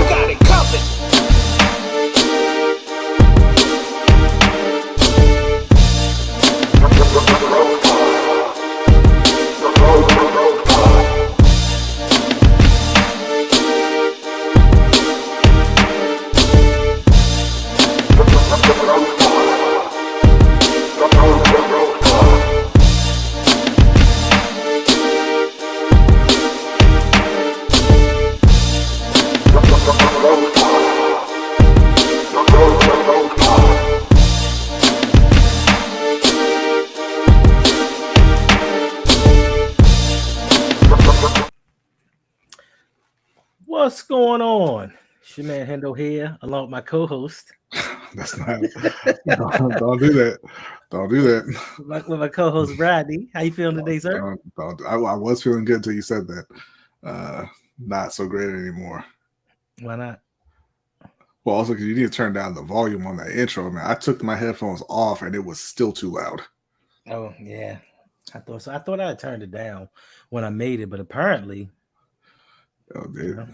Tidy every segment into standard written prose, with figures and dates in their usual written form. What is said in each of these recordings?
got it covered. What's going on? It's your man Hendo here, along with my co-host. That's not. Don't do that. Don't do that. With my co-host Bradley. How you feeling today, sir? I was feeling good until you said that. Not so great anymore. Why not? Well, also because you need to turn down the volume on that intro, man. I took my headphones off and it was still too loud. Oh yeah, I thought so. I thought I had turned it down when I made it, but apparently, Oh, dude.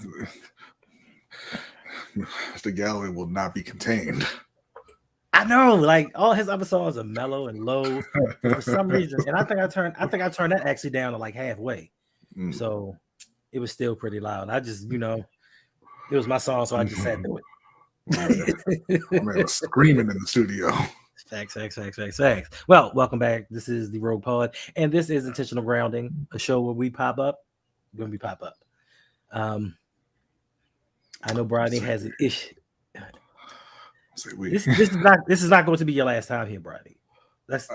Mr. Galloway will not be contained. I know, like all his other songs are mellow and low for some reason, and I think I turned that actually down to like halfway, so it was still pretty loud. I just, it was my song, so I just sat through it. I was screaming in the studio. Facts. Well, welcome back. This is the Rogue Pod, and this is Intentional Grounding, a show where we pop up when we pop up. I know Brady has an issue. This is not going to be your last time here, Brady. That's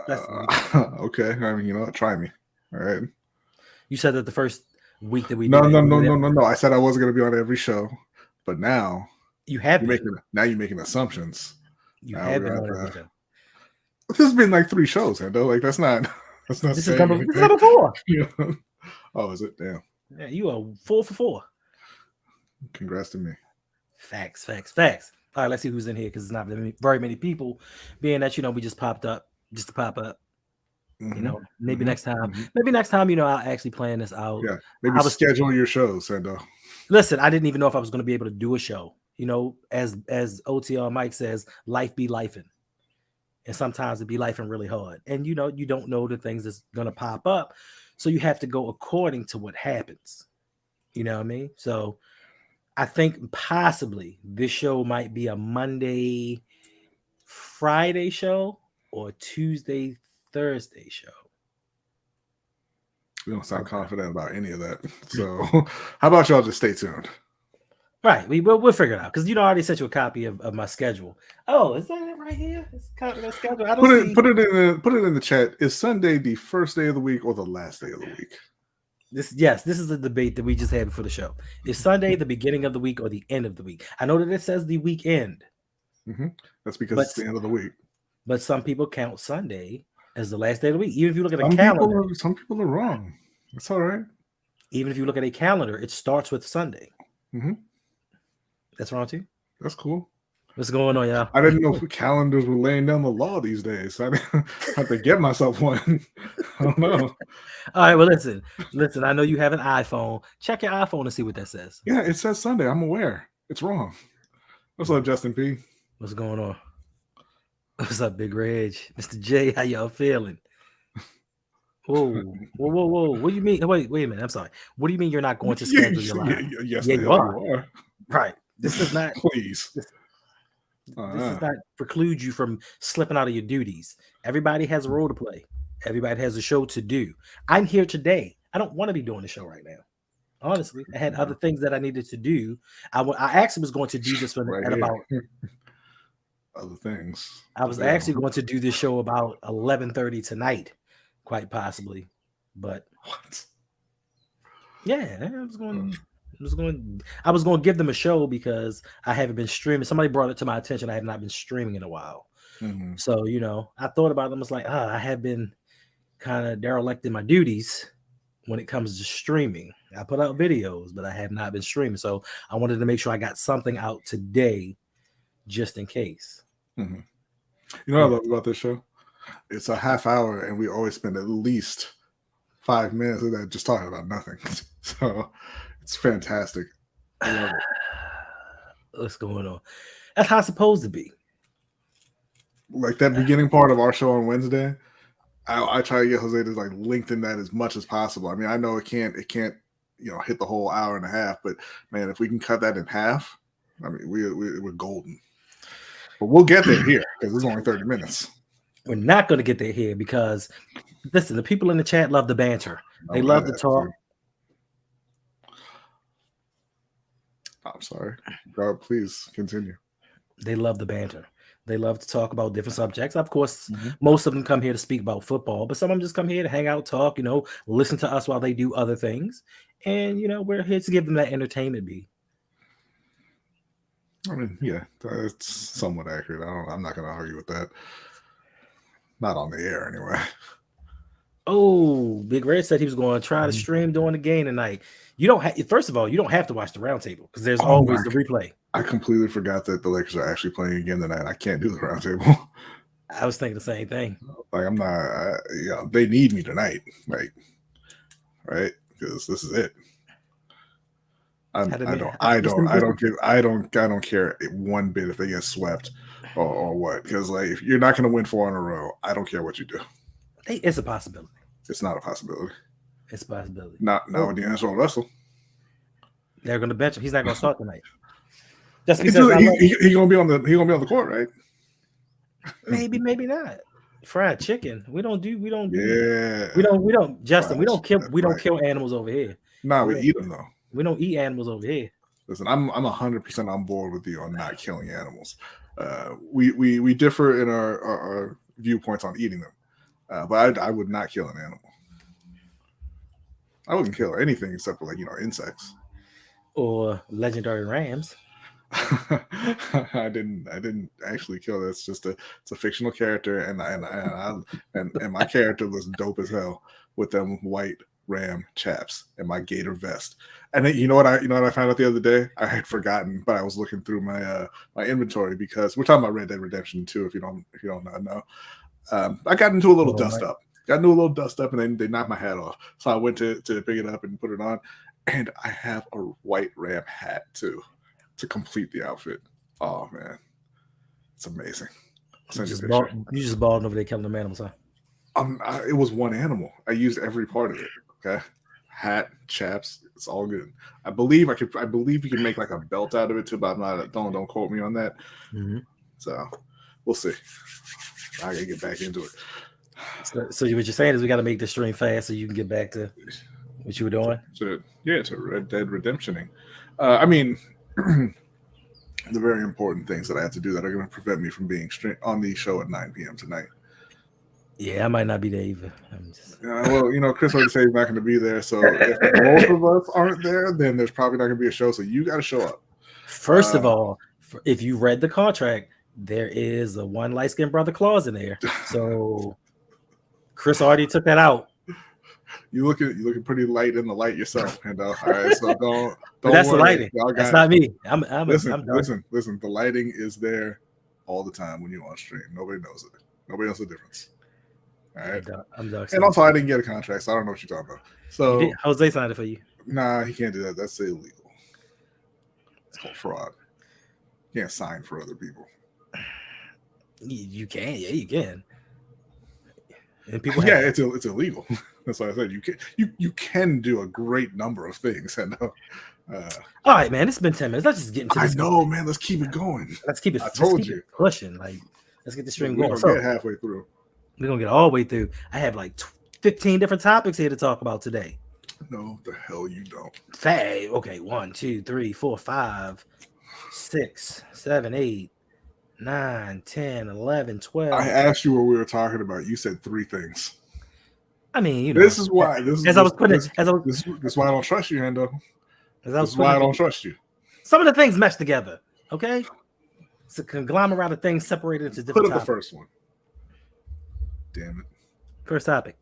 okay. I mean, you know what? Try me. All right. You said that the first week that we no. I said I wasn't going to be on every show, but now you have been. Now you're making assumptions. You have been on every show. This has been like 3 shows, Hendo. Like that's not. This is number 4. Oh, is it? Damn. Yeah, you are 4 for 4. Congrats to me. Facts. All right, let's see who's in here because it's not very many people. Being that we just popped up just to pop up. Maybe next time. Maybe next time, I'll actually plan this out. Yeah, maybe schedule your shows, Hendo. Listen, I didn't even know if I was going to be able to do a show. As OTR Mike says, life be lifing. And sometimes it be lifing really hard. And you don't know the things that's gonna pop up. So you have to go according to what happens. You know what I mean? So I think possibly this show might be a Monday, Friday show or Tuesday, Thursday show. We don't sound confident about any of that. So how about y'all just stay tuned? Right, we'll figure it out because I already sent you a copy of my schedule. Oh, is that it right here? It's the schedule. I don't put it in the chat. Is Sunday the first day of the week or the last day of the week? This is the debate that we just had before the show. Is Sunday the beginning of the week or the end of the week? I know that it says the weekend. That's because it's the end of the week. But some people count Sunday as the last day of the week. Even if you look at a calendar, some people are wrong. It's all right. Even if you look at a calendar, it starts with Sunday. That's wrong too. That's cool. What's going on, y'all? I didn't know if calendars were laying down the law these days. I have to get myself one. I don't know. All right, well, listen. I know you have an iPhone. Check your iPhone and see what that says. Yeah, it says Sunday. I'm aware. It's wrong. What's up, Justin P? What's going on? What's up, Big Reg? Mr. J, how y'all feeling? Whoa. What do you mean? Wait a minute. I'm sorry. What do you mean you're not going to schedule your live? Yes, you are. Right. This is not. Please. This does not preclude you from slipping out of your duties. Everybody has a role to play. Everybody has a show to do. I'm here today. I don't want to be doing the show right now. Honestly, I had other things that I needed to do. I actually was going to do this one at about other things. I was actually going to do this show about 11:30 tonight, quite possibly. But what? Yeah, I was going to give them a show because I haven't been streaming. Somebody brought it to my attention. I have not been streaming in a while. So, I thought about them. I was like, I have been kind of derelict in my duties when it comes to streaming. I put out videos, but I have not been streaming. So I wanted to make sure I got something out today just in case. You know what I love about this show? It's a half hour and we always spend at least 5 minutes of that just talking about nothing. So it's fantastic. I love it. What's going on? That's how it's supposed to be. Like that beginning part of our show on Wednesday, I try to get Jose to like lengthen that as much as possible. I mean, I know it can't, hit the whole hour and a half, but man, if we can cut that in half, I mean, we're golden. But we'll get there here because it's only 30 minutes. We're not going to get there here because, listen, the people in the chat love the banter. They love to talk. I'm sorry. God, please continue. They love the banter. They love to talk about different subjects. Of course, most of them come here to speak about football, but some of them just come here to hang out, talk, listen to us while they do other things. And, we're here to give them that entertainment be. I mean, yeah, it's somewhat accurate. I'm not going to argue with that. Not on the air, anyway. Oh, Big Red said he was going to try to stream during the game tonight. First of all, you don't have to watch the roundtable because there's always the replay. I completely forgot that the Lakers are actually playing again tonight. I can't do the roundtable. I was thinking the same thing. Like I'm not. They need me tonight, like, right? Because this is it. I don't care one bit if they get swept or what. Because like if you're not going to win 4 in a row, I don't care what you do. It's a possibility. It's not a possibility. It's a possibility. Not with the D'Angelo Russell. They're going to bench him. He's not going to start tonight. Just because he's going to be on the court, right? Maybe not. Fried chicken. We don't. Yeah. We don't. Justin. We don't kill animals over here. Nah, we eat them though. We don't eat animals over here. Listen, I'm 100% on board with you on not killing animals. We differ in our viewpoints on eating them, but I would not kill an animal. I wouldn't kill anything except for insects or legendary rams. I didn't actually kill it. It's a fictional character, and my character was dope as hell with them white ram chaps and my gator vest. And then, you know what I found out the other day? I had forgotten, but I was looking through my inventory because we're talking about Red Dead Redemption 2. If you don't know, I got into a little dust up. And then they knocked my hat off. So I went to pick it up and put it on, and I have a white ram hat too to complete the outfit. Oh man, it's amazing. You just balling over there killing them animals, huh? It was one animal. I used every part of it. Okay, hat, chaps, it's all good. I believe you can make like a belt out of it too, but I'm not. Don't quote me on that. Mm-hmm. So we'll see. I gotta get back into it. So what you're saying is we got to make this stream fast so you can get back to what you were doing. To Red Dead Redemptioning. I mean, the very important things that I have to do that are going to prevent me from being on the show at 9 p.m. tonight. Yeah, I might not be there either. Chris already said he's not going to be there. So if both of us aren't there, then there's probably not going to be a show. So you got to show up. First of all, if you read the contract, there is a one light-skinned brother clause in there. So Chris already took that out. You looking pretty light in the light yourself, and all right. So don't. That's worry. The lighting. That's not me. Listen. The lighting is there all the time when you're on stream. Nobody knows it. Nobody knows the difference. All right. I'm done. And also, I didn't get a contract, so I don't know what you're talking about. So Jose signed it for you. Nah, he can't do that. That's illegal. It's called fraud. You can't sign for other people. You can. Yeah, you can. And people it's illegal. That's why I said you can do a great number of things. And all right, man, it's been 10 minutes. Let's just get into this. I know, man. Let's keep it going. Let's keep it. I told you, pushing. Like, let's get the stream going. We're gonna get halfway through. We're gonna get all the way through. I have like 15 different topics here to talk about today. No, the hell you don't. Okay, 1, 2, 3, 4, 5, 6, 7, 8, 9, 10, 11, 12. I asked you what we were talking about. You said 3 things. I mean, this is why. This is why I don't trust you, Hendo. This is why I don't trust you. Some of the things mesh together. Okay, it's a conglomerate of things separated into different. Put up the first one. Damn it. First topic.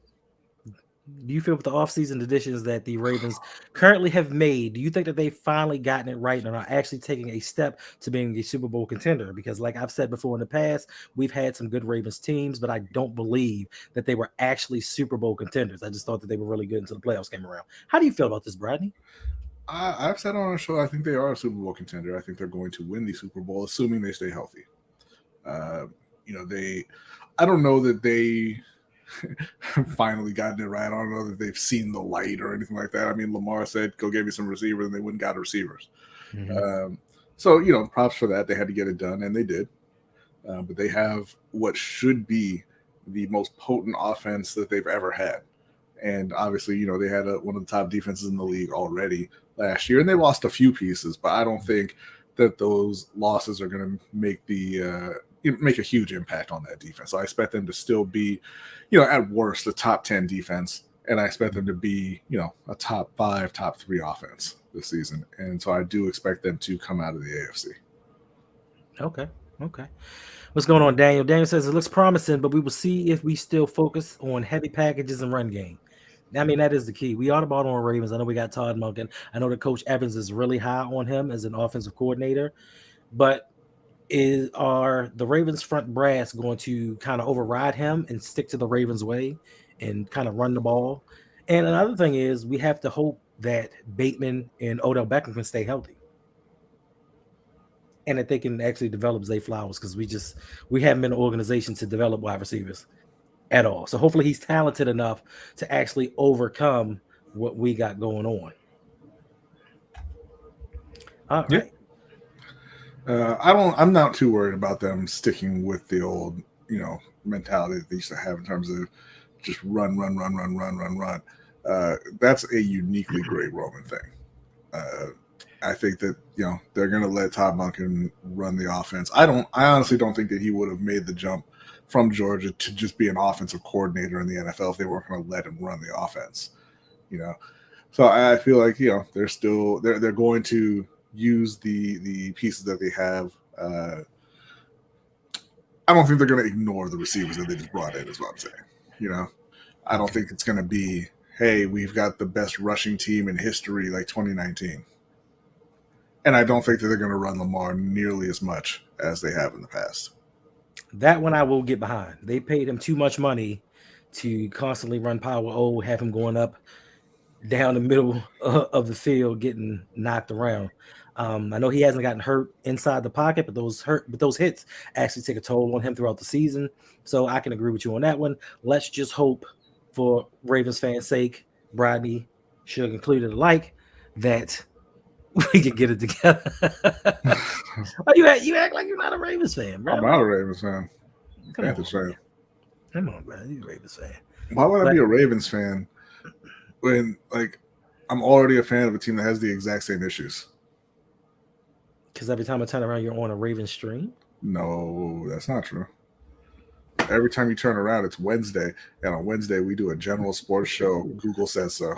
Do you feel with the offseason additions that the Ravens currently have made, do you think that they've finally gotten it right and are actually taking a step to being a Super Bowl contender? Because, like I've said before in the past, we've had some good Ravens teams, but I don't believe that they were actually Super Bowl contenders. I just thought that they were really good until the playoffs came around. How do you feel about this, Bradney? I've said on our show, I think they are a Super Bowl contender. I think they're going to win the Super Bowl, assuming they stay healthy. Uh, I don't know that they finally gotten it right. I don't know that they've seen the light or anything like that. I mean, Lamar said, "Go get me some receivers," and they went and got receivers. Mm-hmm. So props for that. They had to get it done, and they did. But they have what should be the most potent offense that they've ever had. And obviously, they had one of the top defenses in the league already last year, and they lost a few pieces. But I don't think that those losses are going to make a huge impact on that defense. So I expect them to still be, at worst, a top 10 defense, and I expect them to be, a top 5, top 3 offense this season. And so I do expect them to come out of the AFC. Okay. Okay. What's going on, Daniel? Daniel says it looks promising, but we will see if we still focus on heavy packages and run game. I mean, that is the key. We are the Baltimore Ravens. I know we got Todd Monken. I know that Coach Evans is really high on him as an offensive coordinator, but are the Ravens front brass going to kind of override him and stick to the Ravens way and kind of run the ball? And another thing is we have to hope that Bateman and Odell Beckham can stay healthy and that they can actually develop Zay Flowers because we haven't been an organization to develop wide receivers at all. So hopefully he's talented enough to actually overcome what we got going on. All right. I'm not too worried about them sticking with the old, mentality that they used to have in terms of just run. That's a uniquely great Roman thing. I think that they're going to let Todd Monken run the offense. I honestly don't think that he would have made the jump from Georgia to just be an offensive coordinator in the NFL if they weren't going to let him run the offense. So I feel like they're going to use the pieces that they have. I don't think they're going to ignore the receivers that they just brought in, is what I'm saying. I don't think it's going to be, hey, we've got the best rushing team in history like 2019. And I don't think that they're going to run Lamar nearly as much as they have in the past. That one I will get behind. They paid him too much money to constantly run power O, have him going up down the middle of the field, getting knocked around. I know he hasn't gotten hurt inside the pocket, but those hits actually take a toll on him throughout the season. So I can agree with you on that one. Let's just hope, for Ravens fans' sake, Bradley, Suge included alike, that we can get it together. You act like you're not a Ravens fan, bro. I'm not a Ravens fan. Panthers fan. Come on, bro. You're a Ravens fan. Why would I be a Ravens fan when I'm already a fan of a team that has the exact same issues? Because every time I turn around, you're on a Ravens stream? No, that's not true. Every time you turn around, it's Wednesday, and on Wednesday we do a general sports show. Google says so.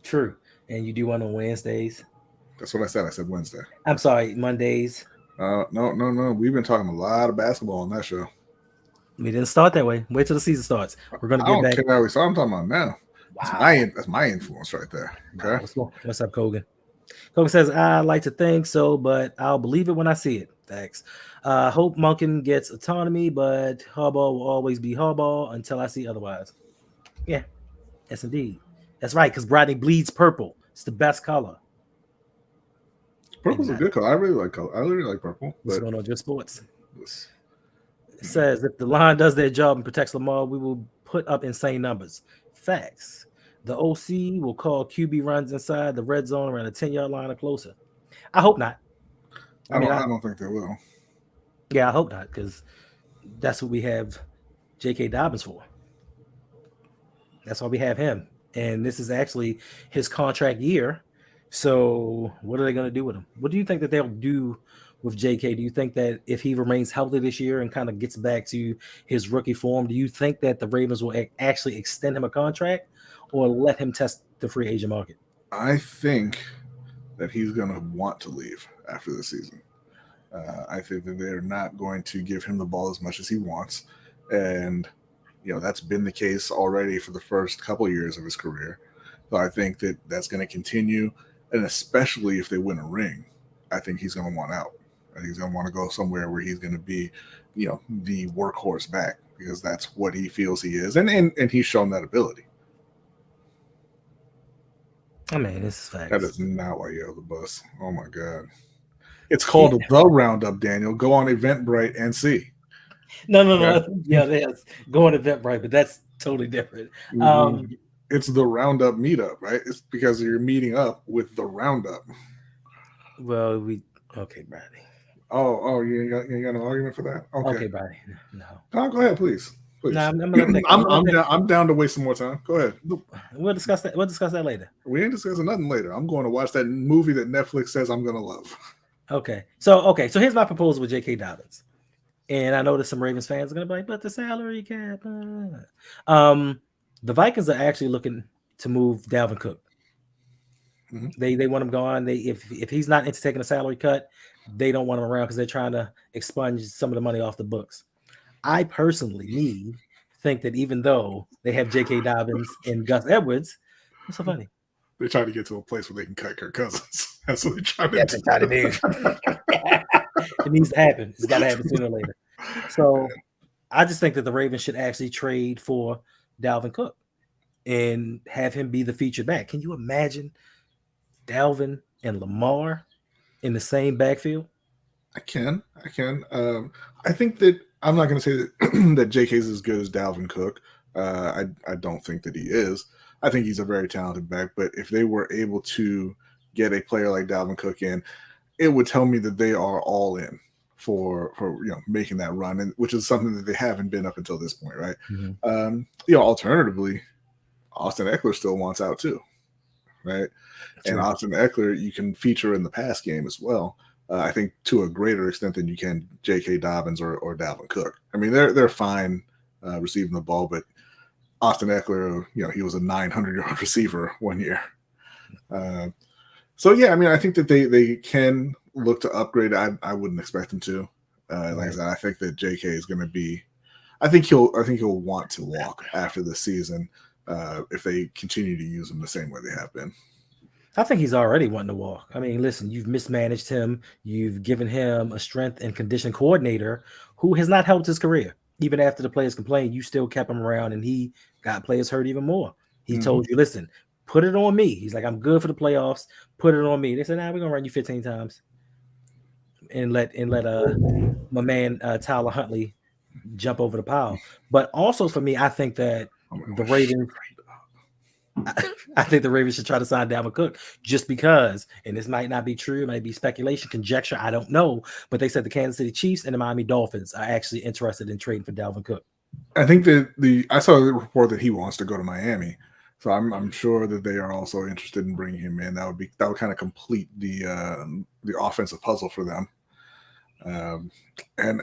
True. And you do one on Wednesdays? That's what I said. I said Wednesday. I'm sorry, Mondays. No. We've been talking a lot of basketball on that show. We didn't start that way. Wait till the season starts. We're going to get back. I don't care how we start. I'm talking about now. Wow. That's my influence right there. Okay. What's up, Kogan? Kogan says, I like to think so, but I'll believe it when I see it. Thanks. Hope Monken gets autonomy, but Harbaugh will always be Harbaugh until I see otherwise. Yeah, yes, indeed. That's right, because Bradley bleeds purple. It's the best color. Purple's a good color. I really like color. I really like purple. What's going on Just Sports? It says if the line does their job and protects Lamar, we will put up insane numbers. Facts. The OC will call QB runs inside the red zone around the 10-yard line or closer. I hope not. I don't think they will. Yeah, I hope not, because that's what we have J.K. Dobbins for. That's why we have him. And this is actually his contract year. So what are they going to do with him? What do you think that they'll do with J.K.? Do you think that if he remains healthy this year and kind of gets back to his rookie form, do you think that the Ravens will actually extend him a contract or let him test the free agent market? I think that he's going to want to leave after the season. I think that they're not going to give him the ball as much as he wants. And That's been the case already for the first couple of years of his career. So I think that that's going to continue, and especially if they win a ring, I think he's going to want out. I think he's going to want to go somewhere where he's going to be, the workhorse back, because that's what he feels he is, and he's shown that ability. I mean, this is facts. That is not why you're the bus. Oh my god, it's called the Roundup, Daniel. Go on Eventbrite and see. No. Yeah, that's go on Eventbrite, but that's totally different. It's the Roundup meetup, right? It's because you're meeting up with the Roundup. Well, okay, Brady. Oh, you ain't got an argument for that? Okay, Brady. No. Go ahead, please. No, I'm down to waste some more time. Go ahead. We'll discuss that. We'll discuss that later. We ain't discussing nothing later. I'm going to watch that movie that Netflix says I'm going to love. Okay. So here's my proposal with J.K. Dobbins. And I know that some Ravens fans are going to be like, but the salary cap. The Vikings are actually looking to move Dalvin Cook. Mm-hmm. They want him gone. If he's not into taking a salary cut, they don't want him around because they're trying to expunge some of the money off the books. I personally think that even though they have J.K. Dobbins and Gus Edwards, what's so funny? They're trying to get to a place where they can cut Kirk Cousins. That's what they're trying to do. It needs to happen. It's got to happen sooner or later. So I just think that the Ravens should actually trade for Dalvin Cook and have him be the featured back. Can you imagine Dalvin and Lamar in the same backfield? I can. I think that I'm not going to say that that JK is as good as Dalvin Cook. I don't think that he is. I think he's a very talented back. But if they were able to get a player like Dalvin Cook in, it would tell me that they are all in for making that run, and which is something that they haven't been up until this point, right? Mm-hmm. Alternatively, Austin Eckler still wants out too, right? And Austin Eckler you can feature in the pass game as well. I think to a greater extent than you can J.K. Dobbins or Dalvin Cook. I mean, they're fine receiving the ball, but Austin Eckler, he was a 900-yard receiver one year. So yeah, I mean, I think that they can look to upgrade. I wouldn't expect them to. Like I said, I think that J.K. is going to be. I think he'll want to walk after the season if they continue to use him the same way they have been. I think he's already wanting to walk. I mean, listen, you've mismanaged him. You've given him a strength and condition coordinator who has not helped his career. Even after the players complained, you still kept him around, and he got players hurt even more. He told you, listen, put it on me. He's like, I'm good for the playoffs. Put it on me. They said, nah, we're going to run you 15 times. And let my man Tyler Huntley jump over the pile. But also for me, I think that the Ravens – I think the Ravens should try to sign Dalvin Cook just because, and this might not be true, it might be speculation, conjecture, I don't know, but they said the Kansas City Chiefs and the Miami Dolphins are actually interested in trading for Dalvin Cook. I think that I saw the report that he wants to go to Miami, so I'm sure that they are also interested in bringing him in. That would kind of complete the offensive puzzle for them, and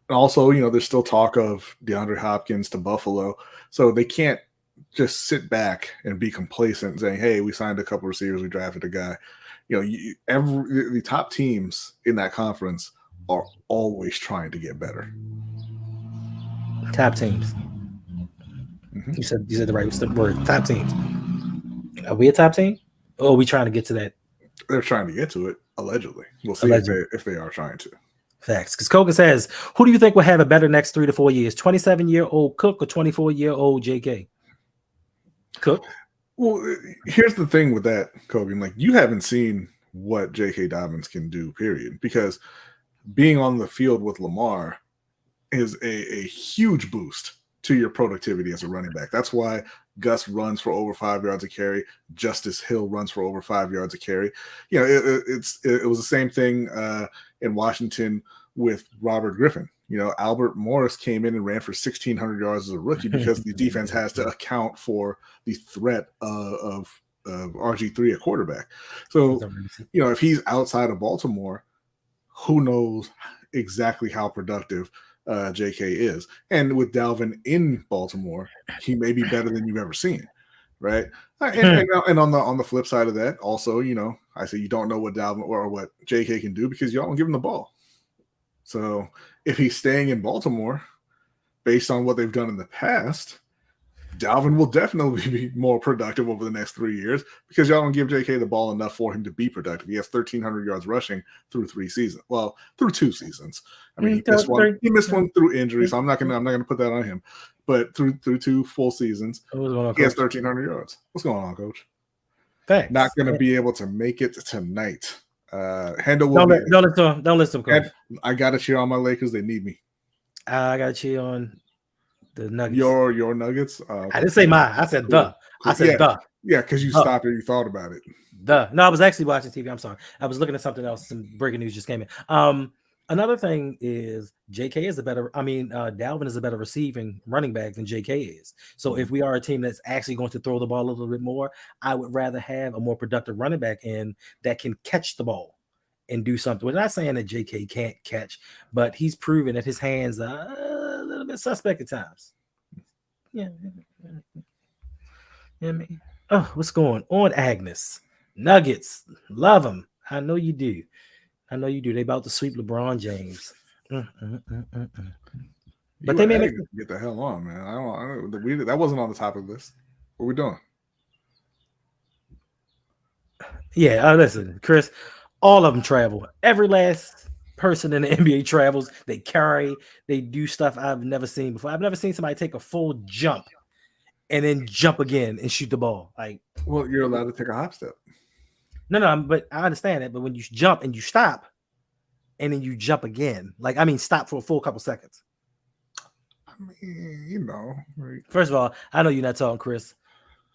also there's still talk of DeAndre Hopkins to Buffalo, so they can't just sit back and be complacent saying, hey, we signed a couple receivers, we drafted a guy. The top teams in that conference are always trying to get better. Top teams. Mm-hmm. You said the right word, top teams. Are we a top team? Or are we trying to get to that? They're trying to get to it, allegedly. We'll see if they are trying to. Facts. Because Kogan says, who do you think will have a better next 3 to 4 years? 27-year-old Cook or 24-year-old JK? Cook. Well, here's the thing with that, Kobe. Like, you haven't seen what J.K. Dobbins can do, period. Because being on the field with Lamar is a huge boost to your productivity as a running back. That's why Gus runs for over 5 yards a carry. Justice Hill runs for over 5 yards a carry. It was the same thing in Washington with Robert Griffin. Albert Morris came in and ran for 1,600 yards as a rookie because the defense has to account for the threat of RG3 at quarterback. So, if he's outside of Baltimore, who knows exactly how productive JK is. And with Dalvin in Baltimore, he may be better than you've ever seen, right? And on the flip side of that, also, I say you don't know what Dalvin or what JK can do because you don't give him the ball. So if he's staying in Baltimore, based on what they've done in the past, Dalvin will definitely be more productive over the next 3 years because y'all don't give JK the ball enough for him to be productive. He has 1,300 yards rushing through 3 seasons. Well, through 2 seasons. I mean, he missed one through injury, so I'm not gonna put that on him. But through 2 full seasons, he has 1,300 yards. What's going on, Coach? Thanks. Not gonna be able to make it tonight. Handle will don't listen to him, Coach. I gotta cheer on my Lakers. They need me. I gotta cheer on the Nuggets. Your Nuggets. I didn't say mine. I said cool. I said Yeah, because you stopped and you thought about it. No, I was actually watching TV. I'm sorry. I was looking at something else. Some breaking news just came in. Another thing is JK is Dalvin is a better receiving running back than JK is. So if we are a team that's actually going to throw the ball a little bit more, I would rather have a more productive running back in that can catch the ball and do something. We're not saying that JK can't catch, but he's proven that his hands are a little bit suspect at times. Yeah. Oh, what's going on, Agnes? Nuggets, love them. I know you do. They about to sweep LeBron James. But they may get the hell on, man. I don't. That wasn't on the topic list. What are we doing? Yeah, listen, Chris. All of them travel. Every last person in the NBA travels. They carry. They do stuff I've never seen before. I've never seen somebody take a full jump and then jump again and shoot the ball. Like, well, you're allowed to take a hop step. No, but I understand that. But when you jump and you stop, and then you jump again, stop for a full couple seconds. I mean, right? First of all, I know you're not talking, Chris.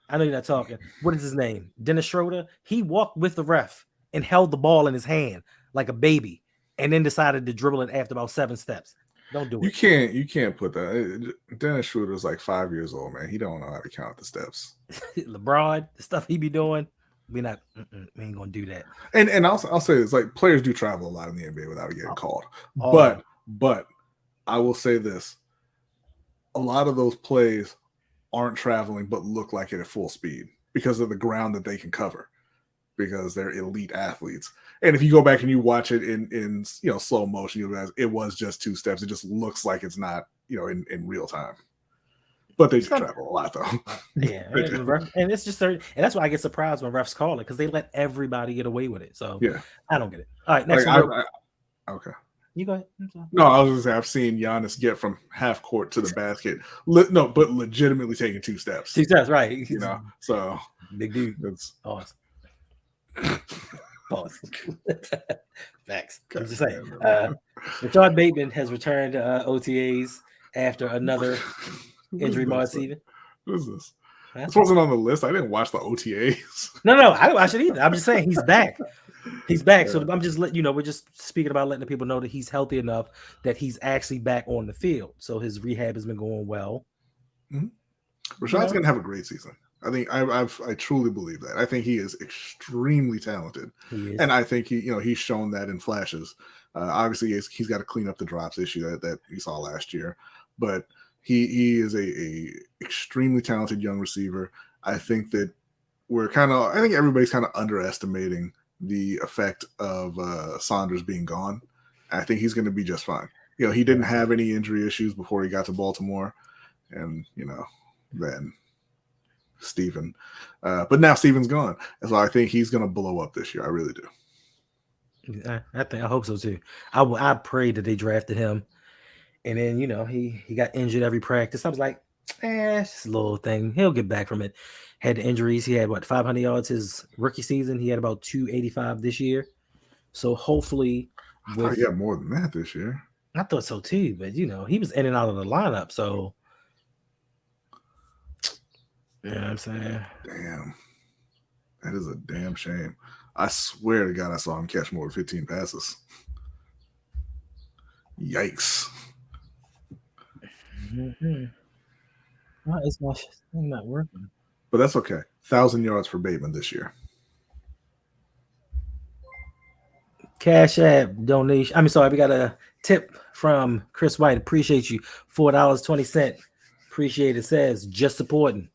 I know you're not talking. What is his name? Dennis Schroeder. He walked with the ref and held the ball in his hand like a baby, and then decided to dribble it after about 7 steps. Don't do it. You can't put that. Dennis Schroeder is like 5 years old, man. He don't know how to count the steps. LeBron, the stuff he be doing, we ain't gonna do that. And I'll say this: like, players do travel a lot in the NBA without getting called. But I will say this: a lot of those plays aren't traveling, but look like it at full speed because of the ground that they can cover, because they're elite athletes. And if you go back and you watch it in slow motion, you realize it was just 2 steps. It just looks like it's not in real time. But they travel a lot, though. Yeah, and it's just certain, and that's why I get surprised when refs call it, because they let everybody get away with it. So yeah, I don't get it. All right, next one. Okay, you go ahead. No, I was just saying, I've seen Giannis get from half court to the basket. No, but legitimately taking 2 steps. 2 steps, right? So big dude. That's awesome. Pause. Facts. I'm just saying. Rashad Bateman has returned to OTAs after another injury mod season. What is this? This wasn't on the list. I didn't watch the OTAs. No, I didn't watch it either. I'm just saying he's back. He's back. Yeah. So I'm just letting we're just speaking about letting the people know that he's healthy enough that he's actually back on the field. So his rehab has been going well. Mm-hmm. Rashad's gonna have a great season. I think I truly believe that. I think he is extremely talented, and I think he's shown that in flashes. Obviously, he's got to clean up the drops issue that we saw last year, but he is a extremely talented young receiver. I think that I think everybody's kind of underestimating the effect of Saunders being gone. I think he's going to be just fine. He didn't have any injury issues before he got to Baltimore, and then Steven. But now Steven's gone. And so I think he's going to blow up this year. I really do. I hope so too. I pray that they drafted him. And then, he got injured every practice. I was like, it's just a little thing. He'll get back from it. Had the injuries. He had 500 yards his rookie season. He had about 285 this year. So hopefully I thought he had more than that this year. I thought so too, but he was in and out of the lineup. So you know what I'm saying? Damn. That is a damn shame. I swear to God I saw him catch more than 15 passes. Yikes. Mm-hmm. Why is my thing not working? But that's okay. 1,000 yards for Bateman this year. Cash App donation. We got a tip from Chris White. Appreciate you. $4.20. Appreciate it. Says just supporting.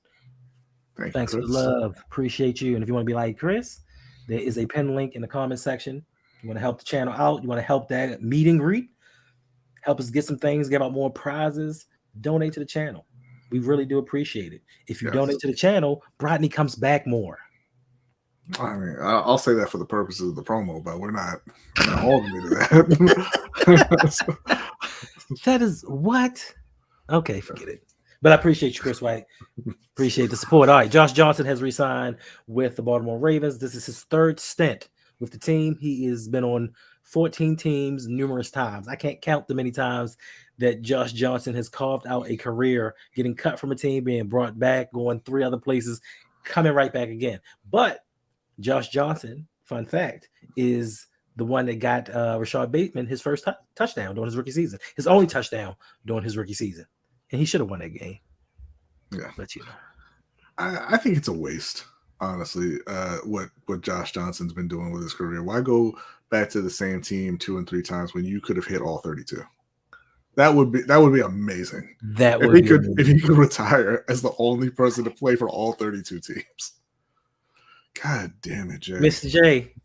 Thanks for the love. Appreciate you. And if you want to be like Chris, there is a pin link in the comment section. You want to help the channel out. You want to help that meet and greet. Help us get some things, give out more prizes. donate to the channel. We really do appreciate it. If you Yes. donate to the channel, Brodney comes back more. I mean, I'll say that for the purposes of the promo, but we're not holding me to that. That is what? Okay, forget it. But I appreciate you, Chris White. Appreciate the support. All right, Josh Johnson has re-signed with the Baltimore Ravens. This is his third stint with the team. He has been on 14 teams numerous times. I can't count the many times that Josh Johnson has carved out a career, getting cut from a team, being brought back, going 3 other places, coming right back again. But Josh Johnson, fun fact, is the one that got Rashad Bateman his first touchdown during his rookie season, his only touchdown during his rookie season, and he should have won that game. Yeah, but you know, I think it's a waste, honestly. What Josh Johnson's been doing with his career? Why go back to the same team 2 and 3 times when you could have hit all 32? That would be amazing. That would if he could retire as the only person to play for all 32 teams. God damn it, Jay. Mr. J,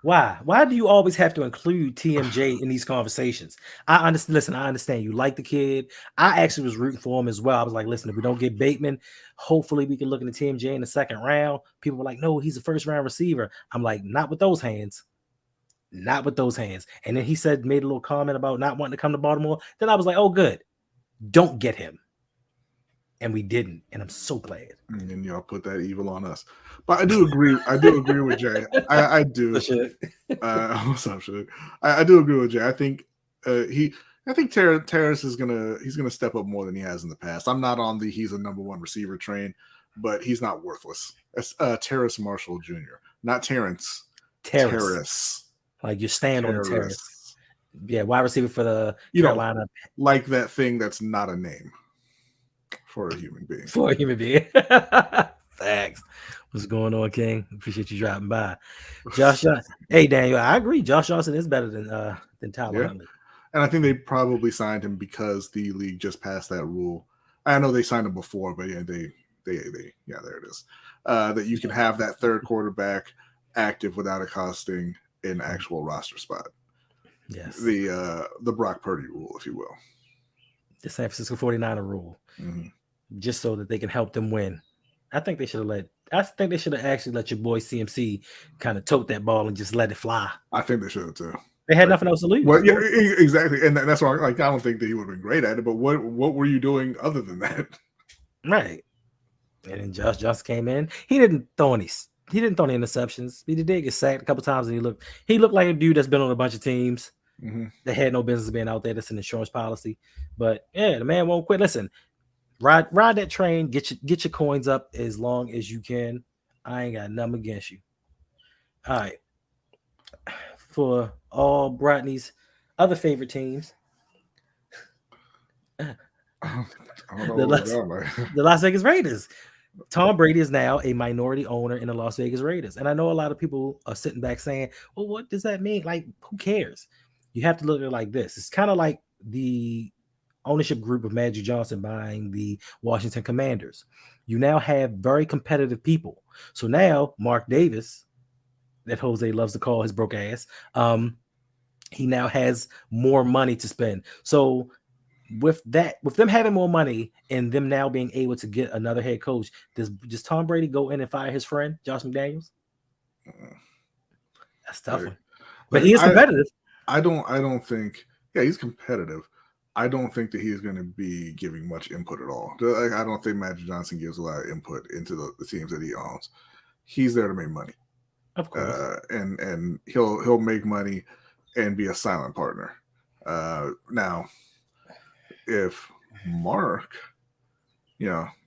why do you always have to include TMJ in these conversations? I understand. Listen, I understand you like the kid. I actually was rooting for him as well. I was like, listen, if we don't get Bateman, hopefully we can look into TMJ in the second round. People were like, no, he's a first round receiver. I'm like, not with those hands. Not with those hands. And then he made a little comment about not wanting to come to Baltimore. Then I was like, oh, good. Don't get him. And we didn't. And I'm so glad. And then y'all put that evil on us. But I do agree. I do agree with Jay. I do. What's up, Shug? I do agree with Jay. I think Terrace is gonna step up more than he has in the past. I'm not on he's a number 1 receiver train, but he's not worthless. That's Terrace Marshall Jr., not Terrence. Terrace. Like you stand on the terrace. Yeah, wide receiver for the Carolina. Like that thing that's not a name for a human being. Facts. What's going on, King? Appreciate you dropping by. Josh Johnson. Hey, Daniel, I agree. Josh Johnson is better than Tyler Huntley. And I think they probably signed him because the league just passed that rule. I know they signed him before, but yeah, they there it is. That you can have that third quarterback active without it costing an actual roster spot. Yes. The Brock Purdy rule, if you will. The San Francisco 49er rule. Mm-hmm. Just so that they can help them win. I think they should have actually let your boy CMC kind of tote that ball and just let it fly. I think they should have too. They had nothing else to lose. Well, yeah, exactly. And that's why I don't think that he would have been great at it, but what were you doing other than that? Right. And then Josh Johnson came in. He didn't throw any interceptions. He did get sacked a couple times, and he looked like a dude that's been on a bunch of teams that had no business being out there. That's an insurance policy. But yeah, the man won't quit. Listen, ride that train, get your coins up as long as you can. I ain't got nothing against you. All right. For all Brodney's other favorite teams, the Las Vegas Raiders. Tom Brady is now a minority owner in the Las Vegas Raiders. And I know a lot of people are sitting back saying, well, what does that mean? Like, who cares? You have to look at it like this. It's kind of like the ownership group of Magic Johnson buying the Washington Commanders. You now have very competitive people. So now Mark Davis, that Jose loves to call his broke ass, he now has more money to spend. So with them having more money and them now being able to get another head coach, does Tom Brady go in and fire his friend Josh McDaniels? That's tough one. But he is competitive. I don't think. Yeah, he's competitive. I don't think that he's going to be giving much input at all. I don't think Magic Johnson gives a lot of input into the teams that he owns. He's there to make money, of course, and he'll make money and be a silent partner. Now, if Mark,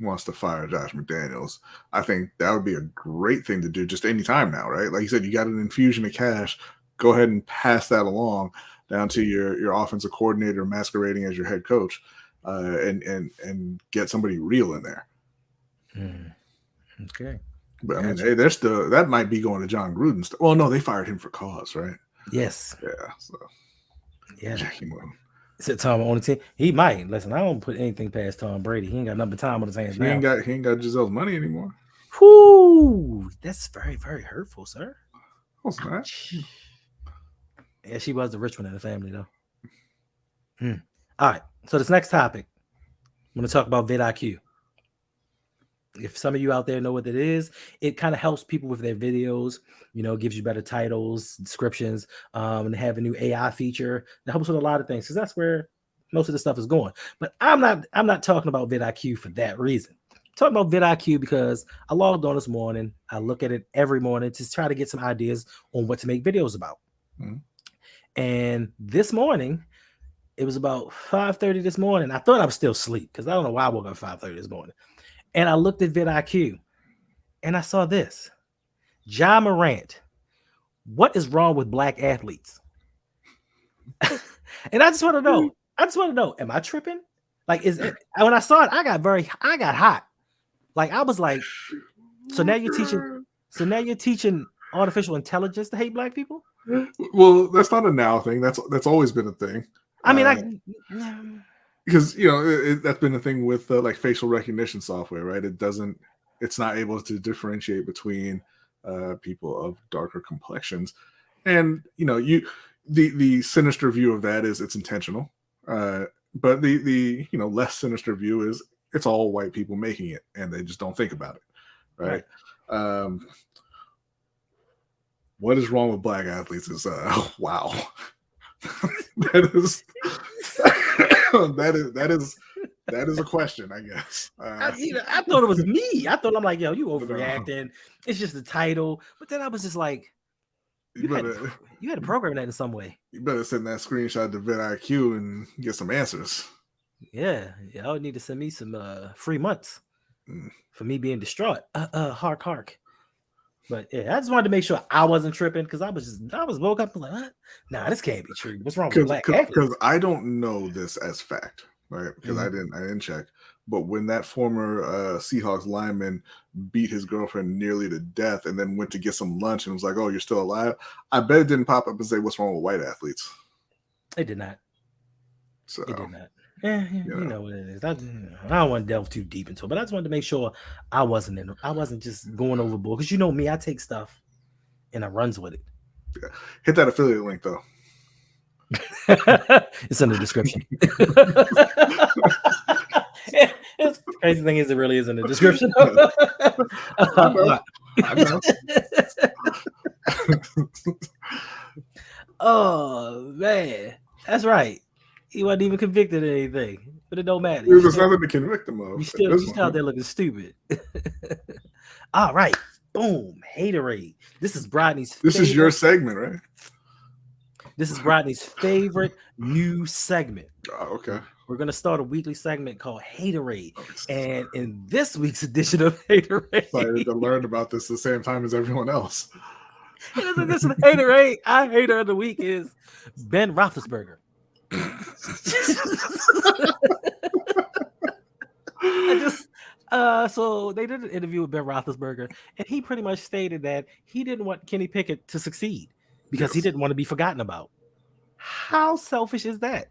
wants to fire Josh McDaniels, I think that would be a great thing to do just any time now, right? Like you said, you got an infusion of cash. Go ahead and pass that along down to your offensive coordinator masquerading as your head coach, and get somebody real in there. Okay. But I mean, hey, that might be going to John Gruden. Well, no, they fired him for cause, right? Yes. Yeah. So yeah. Jackie Moon. Is Tom on the team? He might. Listen, I don't put anything past Tom Brady. He ain't got nothing but time on his hands now. He ain't got Giselle's money anymore. Whoo! That's very, very hurtful, sir. What's that? Yeah, she was the rich one in the family, though. All right. So this next topic, going to talk about vidIQ. If some of you out there know what it is, it kind of helps people with their videos, gives you better titles, descriptions, and they have a new AI feature that helps with a lot of things, because that's where most of the stuff is going. But I'm not talking about vidIQ for that reason. I'm talking about vidIQ because I logged on this morning. I look at it every morning to try to get some ideas on what to make videos about. Mm-hmm. And this morning, it was about 5:30 this morning. I thought I was still asleep because I don't know why I woke up at 5:30 this morning. And I looked at vidIQ and I saw this. Ja Morant, what is wrong with black athletes? And I just want to know, am I tripping? Like, is it, when I saw it, I got hot. Like, I was like, so now you're teaching artificial intelligence to hate black people? Well, that's not a now thing. That's always been a thing. I mean, because that's been the thing with like facial recognition software, right? It's not able to differentiate between people of darker complexions, and the sinister view of that is it's intentional, but the less sinister view is it's all white people making it and they just don't think about it, right? What is wrong with black athletes is wow. That is a question, I guess. I thought it was me. I thought, I'm like, yo, you overreacting. It's just the title. But then I was just like, you had to program that in some way. You better send that screenshot to vidIQ and get some answers. Yeah, I would need to send me some free months for me being distraught. Hark. But yeah, I just wanted to make sure I wasn't tripping, because I was woke up and like, what? Nah, this can't be true. What's wrong with black athletes? Because I don't know this as fact, right? Because I didn't check. But when that former Seahawks lineman beat his girlfriend nearly to death and then went to get some lunch and was like, "Oh, you're still alive," I bet it didn't pop up and say, "What's wrong with white athletes?" It did not. So it did not. You know what it is. I don't want to delve too deep into it, but I just wanted to make sure I wasn't just going overboard, because me, I take stuff and I runs with it. Yeah. Hit that affiliate link though. It's in the description. It's the crazy thing is, it really is in the description. I know. Oh man, that's right. He wasn't even convicted of anything, but it don't matter. There's nothing to convict him of. You still out there looking stupid. All right, boom, Haterade. This is Brodney's. This is your segment, right? This is Brodney's favorite new segment. Oh, okay. We're gonna start a weekly segment called Haterade, and in this week's edition of Haterade, excited to learn about this the same time as everyone else. This is Haterade. Our hater of the week is Ben Roethlisberger. So they did an interview with Ben Roethlisberger, and he pretty much stated that he didn't want Kenny Pickett to succeed because he didn't want to be forgotten about. How selfish is that?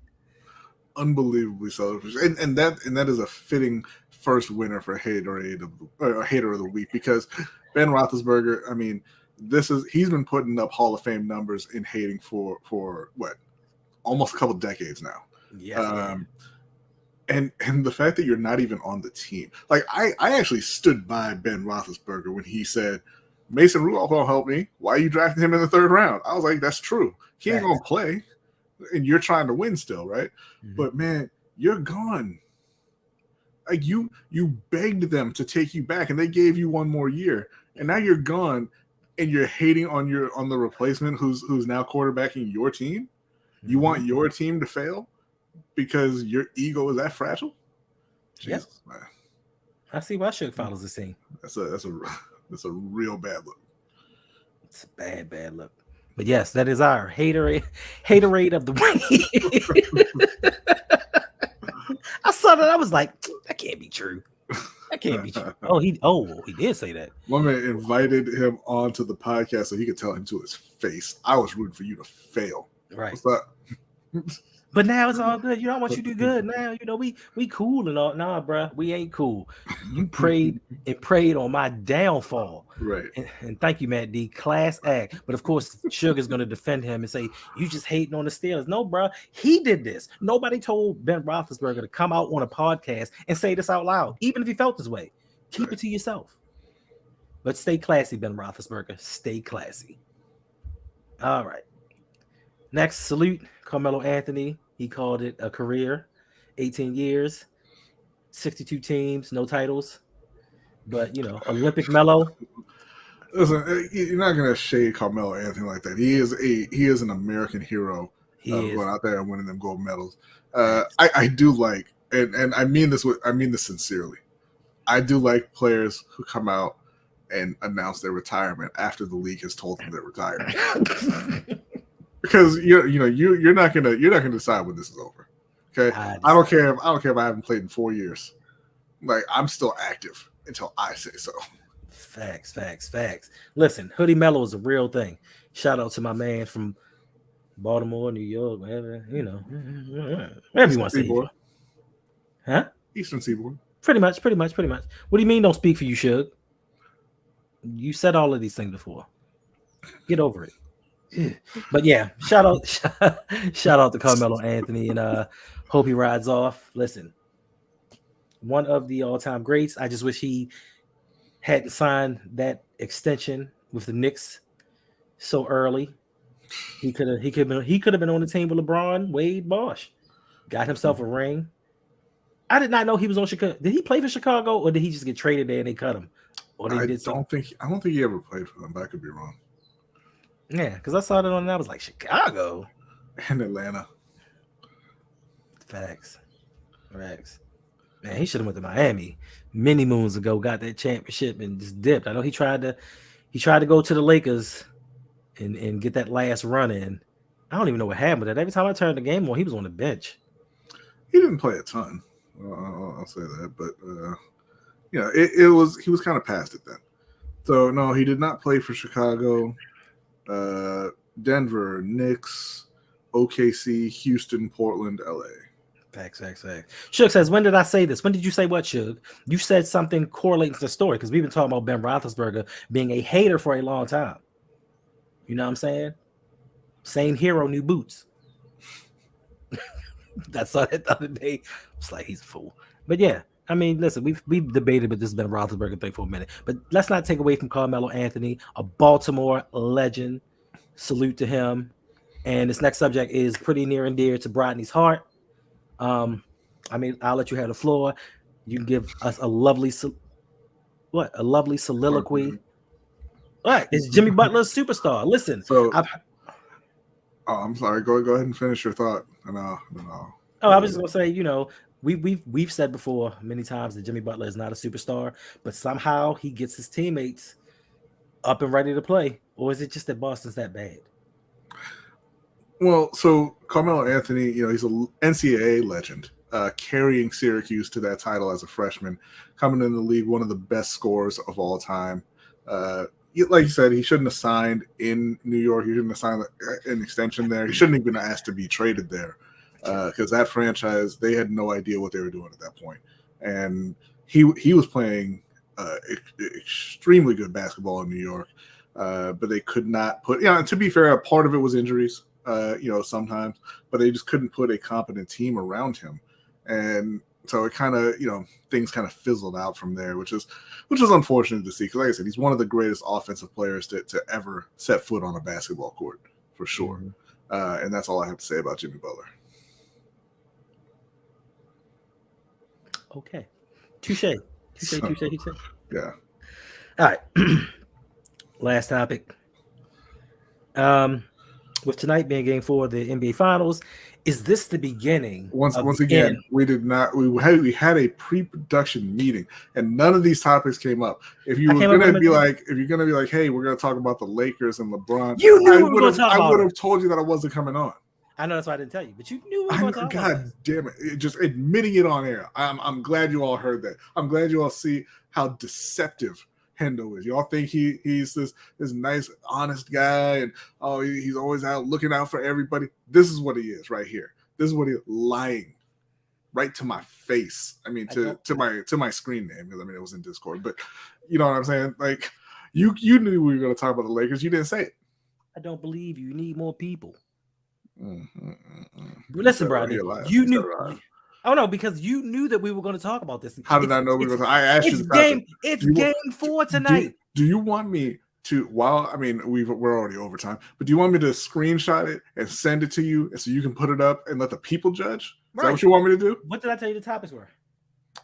Unbelievably selfish, and that is a fitting first winner for Haterade hater of the week, because Ben Roethlisberger, I mean, he's been putting up Hall of Fame numbers in hating for what, almost a couple decades now. Yes. And the fact that you're not even on the team, like I actually stood by Ben Roethlisberger when he said, "Mason Rudolph won't help me. Why are you drafting him in the third round?" I was like, "That's true. He ain't gonna play, and you're trying to win still, right?" Mm-hmm. But man, you're gone. Like you begged them to take you back, and they gave you one more year, and now you're gone, and you're hating on the replacement who's now quarterbacking your team. You want your team to fail because your ego is that fragile? Jesus, man. I see why Shook follows the scene. That's a real bad look. It's a bad look. But yes, that is our haterade of the week. I saw that. I was like, that can't be true. That can't be true. Oh, he did say that. One man invited him onto the podcast so he could tell him to his face, "I was rooting for you to fail." Right. What's up? But now it's all good. I want you to do good now. We cool and all. Nah, bro, we ain't cool. You prayed and prayed on my downfall. Right. And thank you, Matt D. Class act. But of course, Sugar's going to defend him and say, you just hating on the Steelers. No, bro, he did this. Nobody told Ben Roethlisberger to come out on a podcast and say this out loud, even if he felt this way. Keep it to yourself. But stay classy, Ben Roethlisberger. Stay classy. All right. Next, salute Carmelo Anthony. He called it a career, 18 years, 62 teams, no titles. But, Olympic Melo. Listen, you're not gonna shade Carmelo Anthony like that. He is an American hero. Going out there and winning them gold medals. I do like, and I mean this sincerely. I do like players who come out and announce their retirement after the league has told them they're retired. Because you're not gonna decide when this is over. Okay, I don't care if I haven't played in 4 years. Like, I'm still active until I say so. Facts. Listen, Hoodie Mello is a real thing. Shout out to my man from Baltimore, New York, whatever, wherever you want to say. Huh? Eastern Seaboard. Pretty much. What do you mean don't speak for you, Shug? You said all of these things before. Get over it. But yeah, shout out to Carmelo Anthony, and hope he rides off. Listen, one of the all-time greats. I just wish he hadn't signed that extension with the Knicks so early. He could have been on the team with LeBron, Wade, Bosh. Got himself a ring. I did not know he was on Chicago. Did he play for Chicago, or did he just get traded there and they cut him? Or they did something? I don't think he ever played for them, but I could be wrong. Yeah, because I saw it on and I was like, Chicago and Atlanta. Facts. Man, he should have went to Miami many moons ago, got that championship and just dipped. I know he tried to go to the Lakers and get that last run in. I don't even know what happened with that. Every time I turned the game on, he was on the bench. He didn't play a ton. I'll say that, but he was kind of past it then. So no, he did not play for Chicago. Denver, Knicks, OKC, Houston, Portland, LA. Facts. Shug says, when did I say this? When did you say what, Shug? You said something correlating to the story, because we've been talking about Ben Roethlisberger being a hater for a long time. You know what I'm saying? Same hero, new boots. That's saw that the other day. It's like, he's a fool. But yeah, I mean, listen, we've debated with this Ben Roethlisberger thing for a minute, but let's not take away from Carmelo Anthony, a Baltimore legend. Salute to him. And this next subject is pretty near and dear to Brodney's heart. I mean, I'll let you have the floor. You can give us a lovely soliloquy. All right, it's Jimmy Butler's superstar. Listen, I'm sorry. Go ahead and finish your thought. No. I was just gonna say, we've said before many times that Jimmy Butler is not a superstar, but somehow he gets his teammates up and ready to play. Or is it just that Boston's that bad? Well, so Carmelo Anthony, he's an NCAA legend, carrying Syracuse to that title as a freshman, coming in the league, one of the best scorers of all time. Like you said, he shouldn't have signed in New York. He shouldn't have signed an extension there. He shouldn't have been asked to be traded there, because that franchise, they had no idea what they were doing at that point. And he was playing extremely good basketball in New York, but they could not put. And to be fair, part of it was injuries. Sometimes, but they just couldn't put a competent team around him, and so it kind of, things kind of fizzled out from there, which is unfortunate to see. Because, like I said, he's one of the greatest offensive players to ever set foot on a basketball court, for sure. Mm-hmm. And that's all I have to say about Jimmy Butler. Okay, touche. Yeah. All right. Last topic. With tonight being Game 4 of the NBA Finals, is this the beginning? Once again, we did not. We had a pre-production meeting, and none of these topics came up. If you're gonna be like, hey, we're gonna talk about the Lakers and LeBron, I would have told you that I wasn't coming on. I know, that's why I didn't tell you, but you knew. God damn it! Just admitting it on air. I'm glad you all heard that. I'm glad you all see how deceptive Hendo is. Y'all think he's this nice, honest guy, and he's always out looking out for everybody. This is what he is right here. This is what he lying right to my face. I mean, to my screen name, because I mean it was in Discord, but you know what I'm saying? Like you knew we were going to talk about the Lakers. You didn't say it. I don't believe you. You need more people. Mm-hmm. Listen, Brady, you knew. Oh no, because you knew that we were going to talk about this. How did I know we were going to? I asked you the topic. It's game 4 tonight. Do you want me to? Well, I mean, we're already overtime, but do you want me to screenshot it and send it to you, and so you can put it up and let the people judge? Is that what you want me to do? What did I tell you the topics were?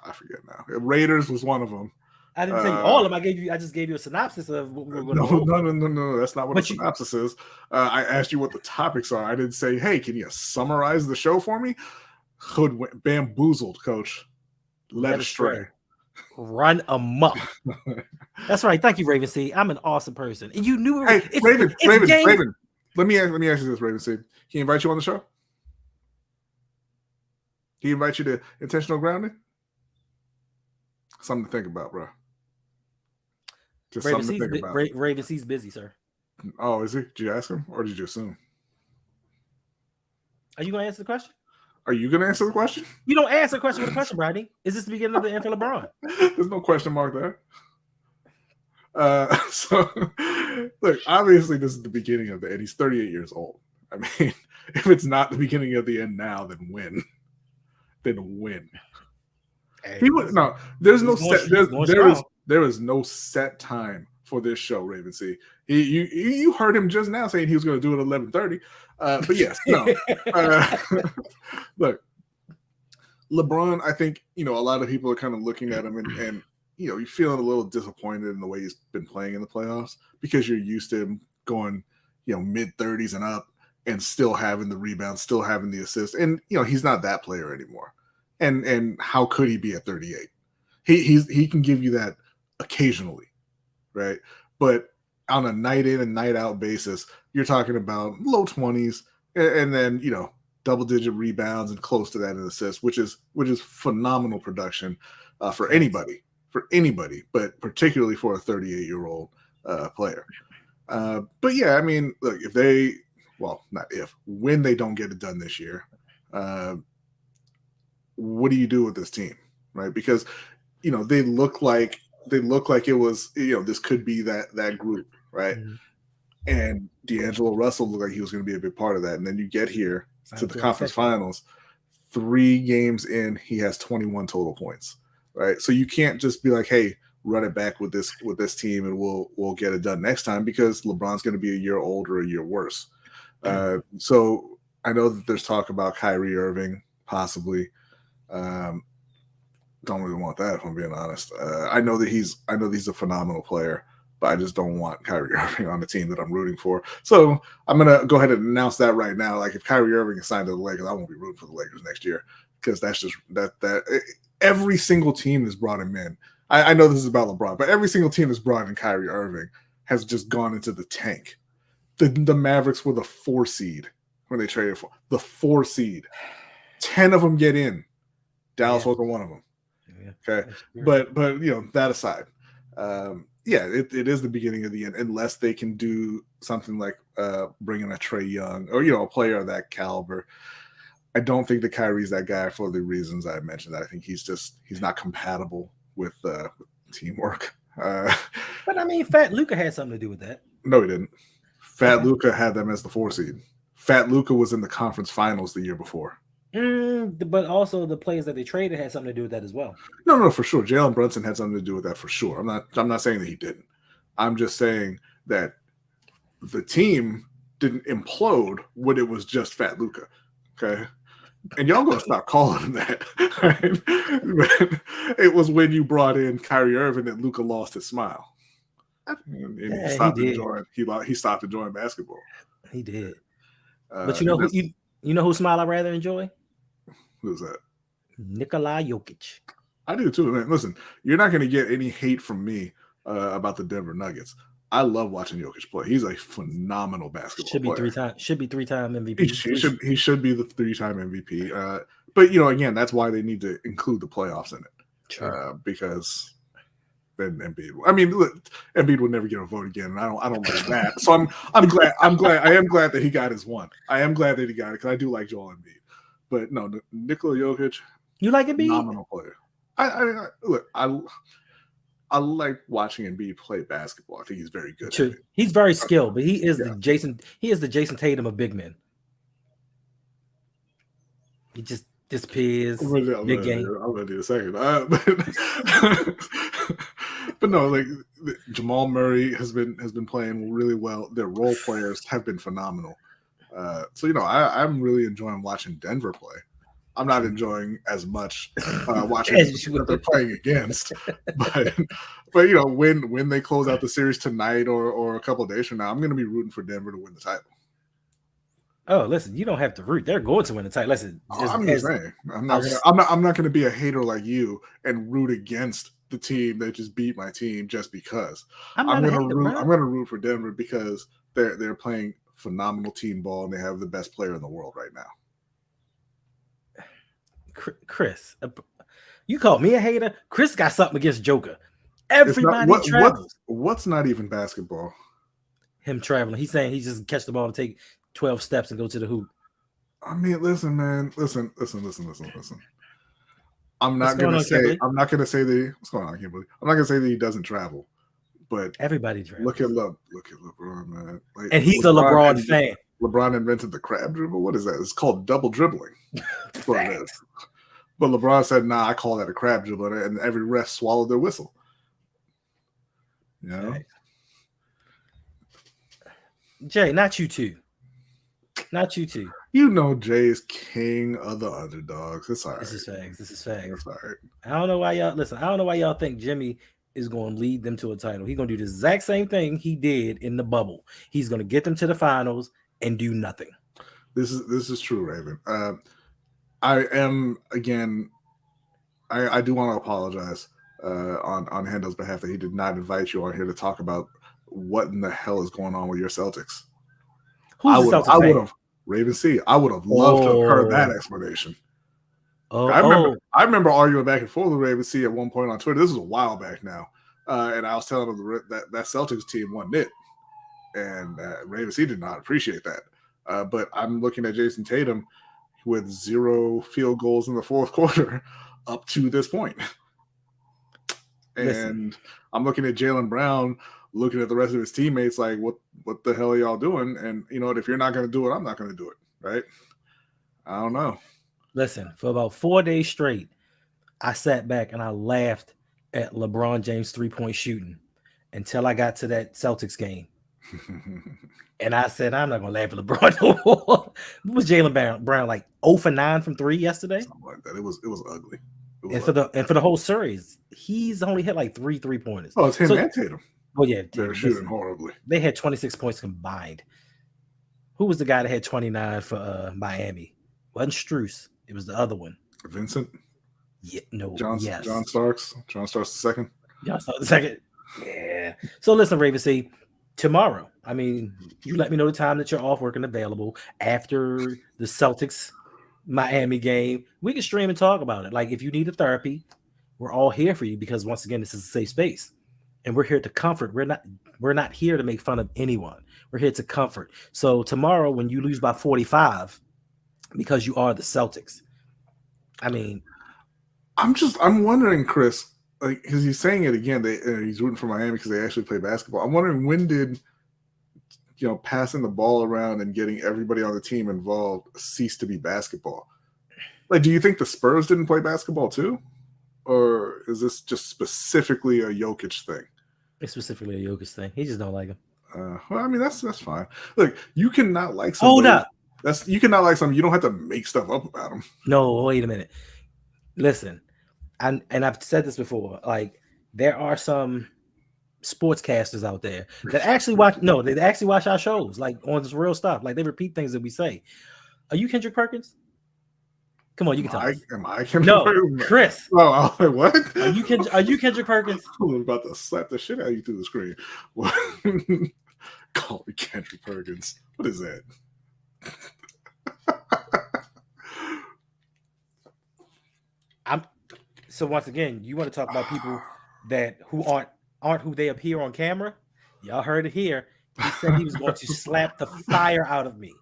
I forget now. Raiders was one of them. I didn't tell you all of them. I just gave you a synopsis of what we're going to do. No. That's not what a synopsis is. I asked you what the topics are. I didn't say, hey, can you summarize the show for me? Bamboozled, coach. Led astray. Run amok. That's right. Thank you, Raven C. I'm an awesome person. And you knew it. Hey, Raven. Let me ask you this, Raven C. Can he invite you on the show? Can he invite you to intentional grounding? Something to think about, bro. Just Raven something to think about. Raven C's busy, sir. Oh, is he? Did you ask him or did you assume? Are you going to answer the question? Are you going to answer the question? You don't answer the question with a question, Brady. Is this the beginning of the end for LeBron? There's no question mark there. So, look, obviously this is the beginning of the end. He's 38 years old. I mean, if it's not the beginning of the end now, then when? Hey, he would no. There's no set. There is no set time for this show, Raven C. You heard him just now saying he was going to do it at 11:30. But yes, no. Look, LeBron. I think a lot of people are kind of looking at him and you're feeling a little disappointed in the way he's been playing in the playoffs because you're used to him going mid-30s and up and still having the rebounds, still having the assists, and he's not that player anymore. And how could he be at 38? He can give you that occasionally, right? But on a night in and night out basis, you're talking about low 20s and then double-digit rebounds and close to that in assists, which is phenomenal production for anybody, but particularly for a 38-year-old player. But yeah, I mean, look, when they don't get it done this year, what do you do with this team, right? Because they look like it was this could be that group, right? Mm-hmm. And D'Angelo Russell looked like he was going to be a big part of that, and then you get here to the conference finals. 3 games in, he has 21 total points, right? So you can't just be like, hey, run it back with this team and we'll get it done next time, because LeBron's going to be a year older, a year worse. So I know that there's talk about Kyrie Irving possibly. Don't really want that, if I'm being honest. I know that he's a phenomenal player, but I just don't want Kyrie Irving on the team that I'm rooting for. So I'm gonna go ahead and announce that right now. Like, if Kyrie Irving is signed to the Lakers, I won't be rooting for the Lakers next year, because that's just that every single team that's brought him in. I know this is about LeBron, but every single team that's brought in Kyrie Irving has just gone into the tank. The Mavericks were the 4 seed when they traded for the 4 seed. 10 of them get in. Dallas wasn't one of them. Okay, but that aside, it is the beginning of the end, unless they can do something like bringing a Trae Young or a player of that caliber. I don't think that Kyrie's that guy for the reasons I mentioned. I think he's not compatible with teamwork. But I mean, Fat Luka had something to do with that. No, he didn't. Fat Luka had them as the 4 seed. Fat Luka was in the conference finals the year before. But also the players that they traded had something to do with that as well. No, for sure. Jalen Brunson had something to do with that for sure. I'm not saying that he didn't. I'm just saying that the team didn't implode when it was just Fat Luka. Okay. And y'all gonna stop calling him that. Right? It was when you brought in Kyrie Irving that Luka lost his smile. And he stopped enjoying basketball. He did. But you know whose smile I'd rather enjoy? Who's that? Nikola Jokic. I do too, man. Listen, you're not going to get any hate from me about the Denver Nuggets. I love watching Jokic play. He's a phenomenal basketball player. Should be three-time MVP. He should be the 3-time MVP. But again, that's why they need to include the playoffs in it. Sure. Because then Embiid. I mean, look, Embiid would never get a vote again, and I don't like that. So I'm glad. I am glad that he got his one. I am glad that he got it, because I do like Joel Embiid. But no, Nikola Jokic, You like Embiid? phenomenal player. I like watching Embiid play basketball. I think he's very good True. at it. He's very skilled, but he is Yeah. the Jason Tatum of big men. He just disappears. I'm Big game. gonna do a second. But no, like Jamal Murray has been playing really well. Their role players have been phenomenal. So I'm really enjoying watching Denver play. I'm not enjoying as much watching that they're playing against, but when they close out the series tonight or a couple of days from now, I'm going to be rooting for Denver to win the title. Oh, listen, you don't have to root. They're going to win the title. Listen, I'm just saying, I'm not going to be a hater like you and root against the team that just beat my team just because. I'm going to root for Denver because they're playing phenomenal team ball and they have the best player in the world right now. Chris, you called me a hater. Chris got something against Joker. Everybody travels. What's not even basketball? Him traveling. He's saying he just catch the ball and take 12 steps and go to the hoop. I mean, listen, man. Listen. I'm not gonna say that. What's going on, Kimberly? I'm not gonna say that he doesn't travel, but everybody travels. Look at LeBron, man. Like, and he's a LeBron fan. LeBron invented the crab dribble. What is that? It's called double dribbling. But LeBron said, "Nah, I call that a crab dribble," and every ref swallowed their whistle. You know, right. Jay, not you two. Not you two. You know Jay is king of the underdogs. It's all right. This is facts. It's all right. I don't know why y'all think Jimmy is going to lead them to a title. He's going to do the exact same thing he did in the bubble. He's going to get them to the finals and do nothing. This is true, Raven. I am again. I do want to apologize on Hendo's behalf that he did not invite you on here to talk about what in the hell is going on with your Celtics. I would have Raven C. I would have loved to have heard that explanation. I remember arguing back and forth with Raven C at one point on Twitter. This was a while back now, and I was telling him that Celtics team won it, and Raven C did not appreciate that. But I'm looking at Jason Tatum with 0 field goals in the fourth quarter up to this point, and I'm looking at Jaylen Brown, looking at the rest of his teammates like, what the hell are y'all doing? And you know what? If you're not going to do it, I'm not going to do it. Right? I don't know. Listen, for about 4 days straight, I sat back and I laughed at LeBron James 3-point shooting until I got to that Celtics game. And I said, I'm not going to laugh at LeBron no more. What was Jaylen Brown like 0 for 9 from 3 yesterday? Something like that. It was ugly. For the whole series, he's only hit like 3 3-pointers. Oh, it's him and Tatum. Oh, yeah. They're shooting horribly. They had 26 points combined. Who was the guy that had 29 for Miami? Wasn't Strus. It was the other one. Vincent? Yeah, no. John Starks. John Starks the second. John Starks the second. Yeah. So listen, Raven C, tomorrow, I mean, you let me know the time that you're off work and available after the Celtics Miami game. We can stream and talk about it. Like, if you need a therapy, we're all here for you because, once again, this is a safe space. And we're here to comfort. We're not here to make fun of anyone. We're here to comfort. So tomorrow, when you lose by 45, because you are the Celtics, I mean, I'm wondering, Chris, like, because he's saying it again. He's rooting for Miami because they actually play basketball. I'm wondering, when did passing the ball around and getting everybody on the team involved cease to be basketball? Like, do you think the Spurs didn't play basketball too? Or is this just specifically a Jokic thing? It's specifically a Jokic thing. He just don't like him. Well, I mean, that's fine. Look, you cannot like somebody. Hold up. You cannot like something. You don't have to make stuff up about them. No, wait a minute. Listen, and I've said this before. Like, there are some sportscasters out there that actually watch. No, they actually watch our shows, like, on this real stuff. Like, they repeat things that we say. Are you Kendrick Perkins? Come on, you can tell us. Am I Kendrick Perkins? No, Chris. Oh, what? Are you Kendrick Perkins? I was about to slap the shit out of you through the screen. Call me Kendrick Perkins. What is that? So once again, you want to talk about people who aren't who they appear on camera? Y'all heard it here. He said he was going to slap the fire out of me,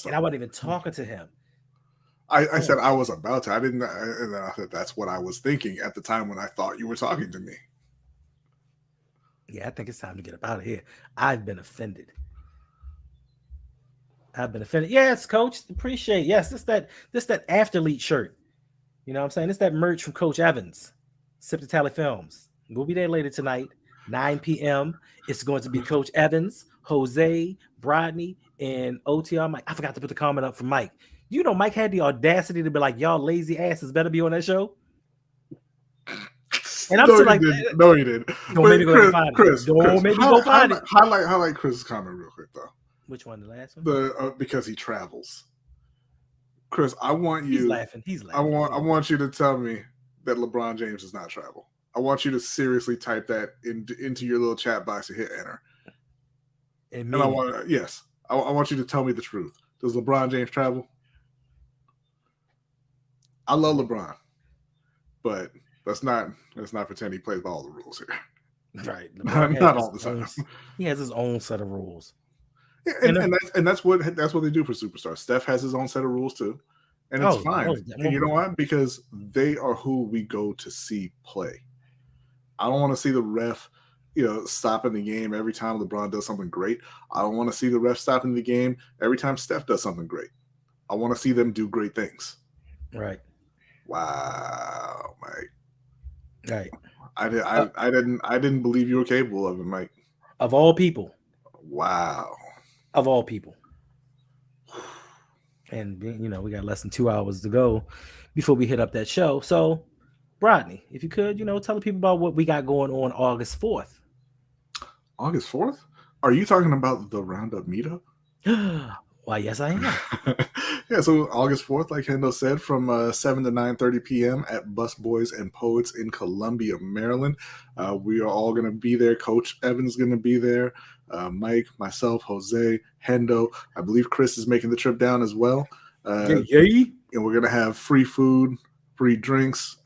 and I wasn't even talking to him. I said I was about to. I didn't, and then I said that's what I was thinking at the time when I thought you were talking to me. Yeah, I think it's time to get up out of here. I've been offended. Yes, coach. Appreciate. Yes, this that athlete shirt. You know what I'm saying? It's that merch from Coach Evans. Sip the Tally Films. We'll be there later tonight, 9 p.m. It's going to be Coach Evans, Jose, Brodney, and OTR Mike. I forgot to put the comment up for Mike. You know, Mike had the audacity to be like, y'all lazy asses better be on that show. And I'm no, still like, didn't. No, he didn't. Don't But make me go and find it. Don't make me go find it. Highlight Chris's comment real quick though. Which one? The last one? Because he travels. Chris, I want you. He's laughing. I want you to tell me that LeBron James does not travel. I want you to seriously type that into your little chat box and hit enter. And I want I want you to tell me the truth. Does LeBron James travel? I love LeBron, but let's not pretend he plays by all the rules here. Right. Not all the time. He has his own set of rules. Yeah, and that's what they do for superstars. Steph has his own set of rules too, and it's fine. And you know why? Because they are who we go to see play. I don't want to see the ref, stopping the game every time LeBron does something great. I don't want to see the ref stopping the game every time Steph does something great. I want to see them do great things. Right. Wow, Mike. Right. I didn't believe you were capable of it, Mike. Of all people. Wow. Of all people. And we got less than 2 hours to go before we hit up that show. So, Brodney, if you could, tell the people about what we got going on August 4th. August 4th? Are you talking about the Roundup meetup? Why, yes, I am. Yeah, so August 4th, like Hendo said, from 7 to 9:30 p.m. at Bus Boys and Poets in Columbia, Maryland. We are all going to be there. Coach Evans is going to be there. Mike, myself, Jose, Hendo. I believe Chris is making the trip down as well. Yay. And we're going to have free food, free drinks,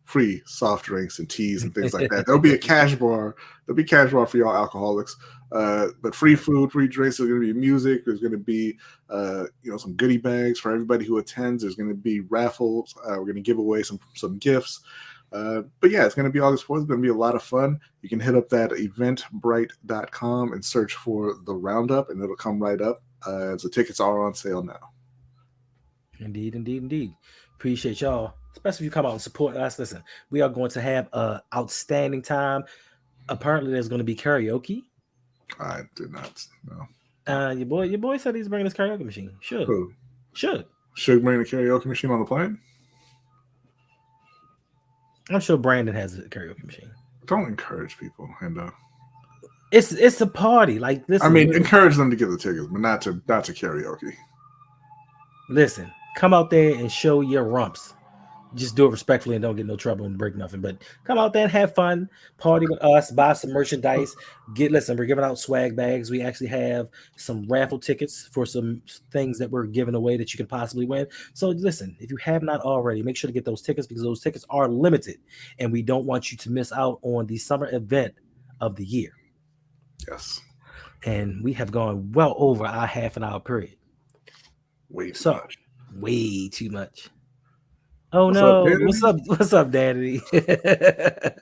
free soft drinks and teas and things like that. There'll be a cash bar. There'll be cash bar for y'all alcoholics. But free food, free drinks. There's going to be music. There's going to be, some goodie bags for everybody who attends. There's going to be raffles. We're going to give away some gifts. But yeah, it's going to be August 4th. It's going to be a lot of fun. You can hit up that eventbrite.com and search for the Roundup, and it'll come right up. So tickets are on sale now. Indeed. Appreciate y'all, especially if you come out and support us. Listen, we are going to have an outstanding time. Apparently, there's going to be karaoke. I did not know. Your boy said he's bringing his karaoke machine. Should bring the karaoke machine on the plane? I'm sure Brandon has a karaoke machine. Don't encourage people, and it's a party. Like this. I mean, encourage them to get the tickets, but not to karaoke. Listen, come out there and show your rumps. Just do it respectfully and don't get no trouble and break nothing. But come out there and have fun, party with us, buy some merchandise. We're giving out swag bags. We actually have some raffle tickets for some things that we're giving away that you can possibly win. So listen, if you have not already, make sure to get those tickets because those tickets are limited, and we don't want you to miss out on the summer event of the year. Yes. And we have gone well over our half an hour period. Way too much. Oh no! What's up, Daddy? I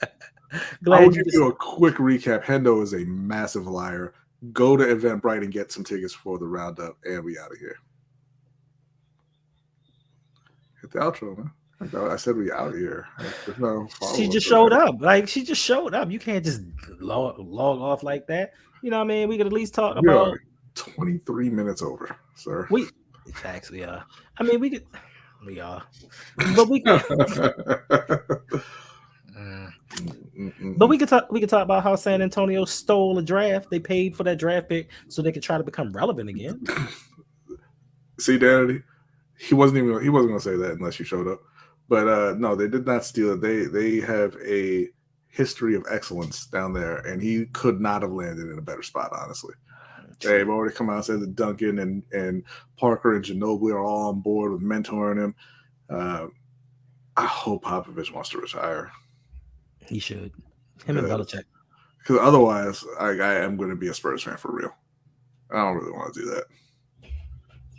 will give you a quick recap. Hendo is a massive liar. Go to Eventbrite and get some tickets for the Roundup, and we out of here. Hit the outro, man. I said we out of here. She just showed up. She just showed up. You can't just log off like that. You know what I mean? We could at least talk about 23 minutes over, sir. Facts, we are. I mean, we could. We are, but we can. But we could talk. We could talk about how San Antonio stole a draft. They paid for that draft pick so they could try to become relevant again. See, Danny, he wasn't going to say that unless you showed up. But no, they did not steal it. They have a history of excellence down there, and he could not have landed in a better spot, honestly. They've already come out and said that Duncan and Parker and Ginobili are all on board with mentoring him. I hope Popovich wants to retire. He should. Him and Belichick. Because otherwise, I am going to be a Spurs fan for real. I don't really want to do that.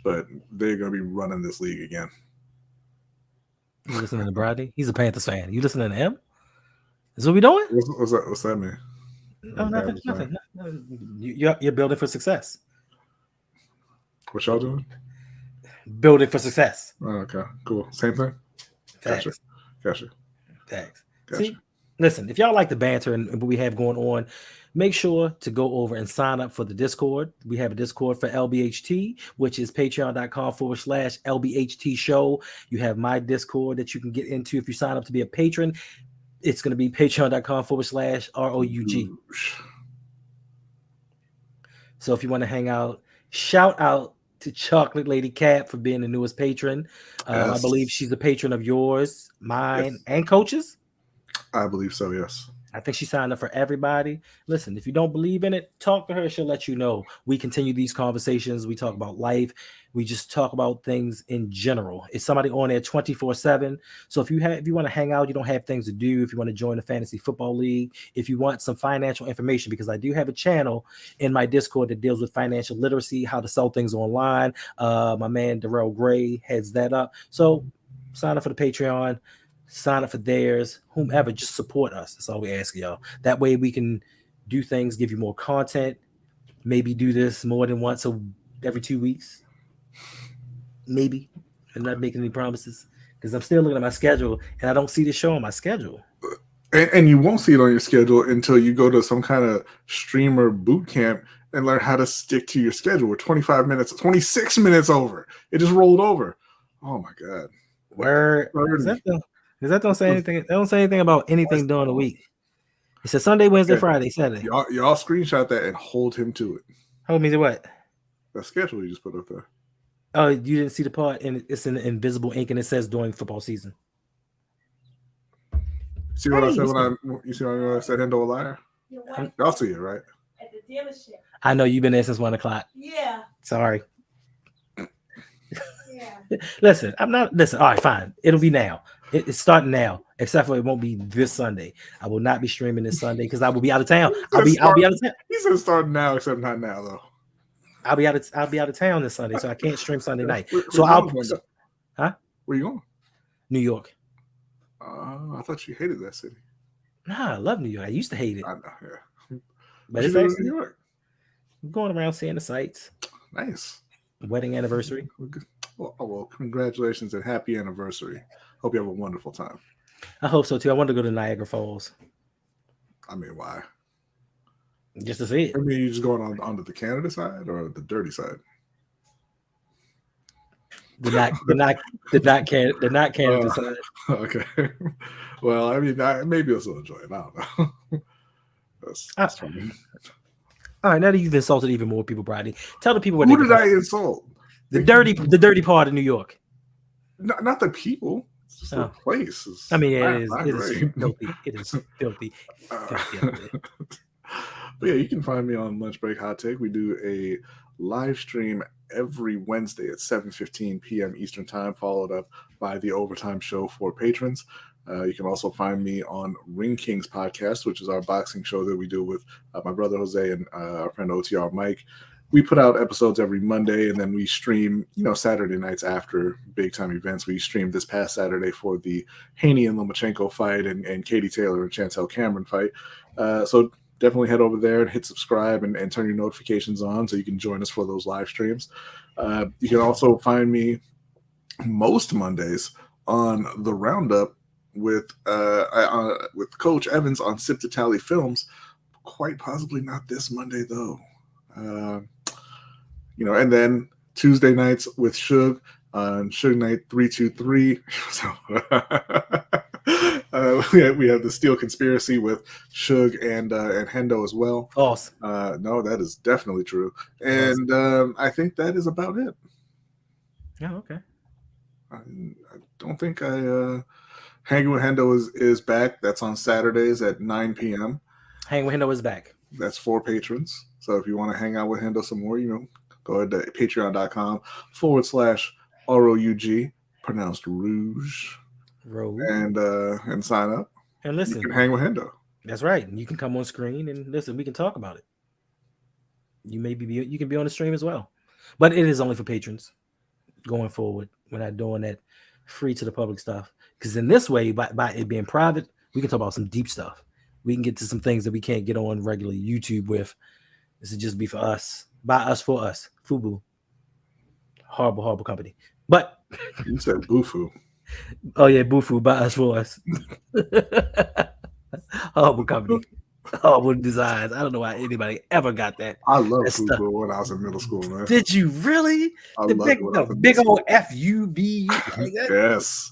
but they're going to be running this league again. You listening to Brady? He's a Panthers fan. You listening to him? Is what we doing? What's that mean? No, nothing. You're building for success. What y'all doing? Building for success. Oh, okay, cool. Same thing. Gotcha. Thanks. See, listen, if y'all like the banter and what we have going on, make sure to go over and sign up for the Discord. We have a Discord for LBHT, which is patreon.com/LBHT show. You have my Discord that you can get into if you sign up to be a patron. It's going to be patreon.com/ROUG. So if you want to hang out, shout out to Chocolate Lady Cat for being the newest patron. Yes. I believe she's a patron of yours, mine, and Coach's. I believe so, yes. I think she signed up for everybody. Listen, if you don't believe in it, talk to her. She'll let you know. We continue these conversations. We talk about life. We just talk about things in general. It's somebody on there 24/7. So if you want to hang out, you don't have things to do. If you want to join the fantasy football league, if you want some financial information, because I do have a channel in my Discord that deals with financial literacy, how to sell things online. My man Darrell Gray heads that up. So sign up for the Patreon. Sign up for theirs, whomever, just support us. That's all we ask y'all. That way we can do things, give you more content, maybe do this more than once every 2 weeks. Maybe. I'm not making any promises because I'm still looking at my schedule and I don't see the show on my schedule. And you won't see it on your schedule until you go to some kind of streamer boot camp and learn how to stick to your schedule. We're 25 minutes, 26 minutes over. It just rolled over. Oh my God. Where is that don't say anything? They don't say anything about anything during the week. It says Sunday, Wednesday, Friday, Saturday. Y'all screenshot that and hold him to it. Hold me to what? That schedule you just put up there. Oh, you didn't see the part, and it's in invisible ink, and it says during football season. See what I said when I said Hendo a liar? Y'all see it, right? At the dealership. I know you've been there since 1 o'clock. Yeah. Sorry. Yeah. Listen. All right, fine. It'll be now. It's starting now, except for it won't be this Sunday. I will not be streaming this Sunday because I will be out of town. I'll be out of town. He said starting now, except not now though. I'll be out of town this Sunday, so I can't stream Sunday night. Where you going? New York. I thought you hated that city. Nah, I love New York. I used to hate it. I know, yeah. But it's actually New York. I'm going around seeing the sights. Nice. Wedding anniversary. Well, congratulations and happy anniversary. Hope you have a wonderful time. I hope so too. I want to go to Niagara Falls. I mean, why? Just to see it. I mean, you just going onto the Canada side or the dirty side? The not Canada side. Okay. Well, I mean, maybe you'll still enjoy it. I don't know. That's funny. All right, now that you've insulted even more people, Brady, tell the people what. Who did I insult? The dirty part of New York. Not the people. It's just the place. I mean, it is filthy. It is filthy. But yeah, you can find me on Lunch Break Hot Take. We do a live stream every Wednesday at 7:15 p.m. Eastern Time, followed up by the Overtime Show for patrons. You can also find me on Ring Kings podcast, which is our boxing show that we do with my brother Jose and our friend OTR Mike. We put out episodes every Monday, and then we stream, Saturday nights after big-time events. We streamed this past Saturday for the Haney and Lomachenko fight and Katie Taylor and Chantel Cameron fight. So definitely head over there and hit subscribe and turn your notifications on so you can join us for those live streams. You can also find me most Mondays on The Roundup with Coach Evans on Sip to Tally Films. Quite possibly not this Monday, though. And then Tuesday nights with Suge on Suge Night 323. So we have the Steel Conspiracy with Suge and Hendo as well. False. No, that is definitely true. And I think that is about it. Yeah, okay. I don't think Hanging with Hendo is back. That's on Saturdays at 9 p.m. Hanging with Hendo is back. That's for patrons. So if you want to hang out with Hendo some more, go ahead to patreon.com/ROUG, pronounced Rouge. And sign up. And listen. You can hang with Hendo. That's right. You can come on screen and listen, we can talk about it. You can be on the stream as well. But it is only for patrons. going forward. We're not doing that free to the public stuff. Because in this way, by it being private, we can talk about some deep stuff. We can get to some things that we can't get on regular YouTube with. This would just be for us, by us, for us. Fubu. Horrible, horrible company. But You said Bufu. oh yeah, Bufu, by us, for us. Horrible company. Horrible designs. I don't know why anybody ever got that. I love that stuff. Fufu when I was in middle school, man. Did you really? I The loved big, it when I was in big middle old school. FUB. Like that? Yes.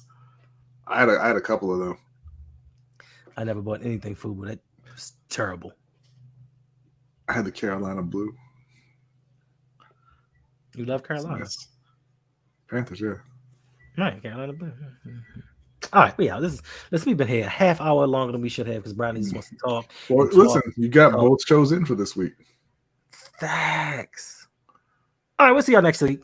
I had a couple of them. I never bought anything Fubu. That was terrible. I had the Carolina Blue. You love Carolina. Yes. Panthers, yeah. Right, Carolina Blue. All right, we out. We've been here a half hour longer than we should have because Brownie just wants to talk. Well, listen, you got both shows in for this week. Thanks. All right, we'll see y'all next week.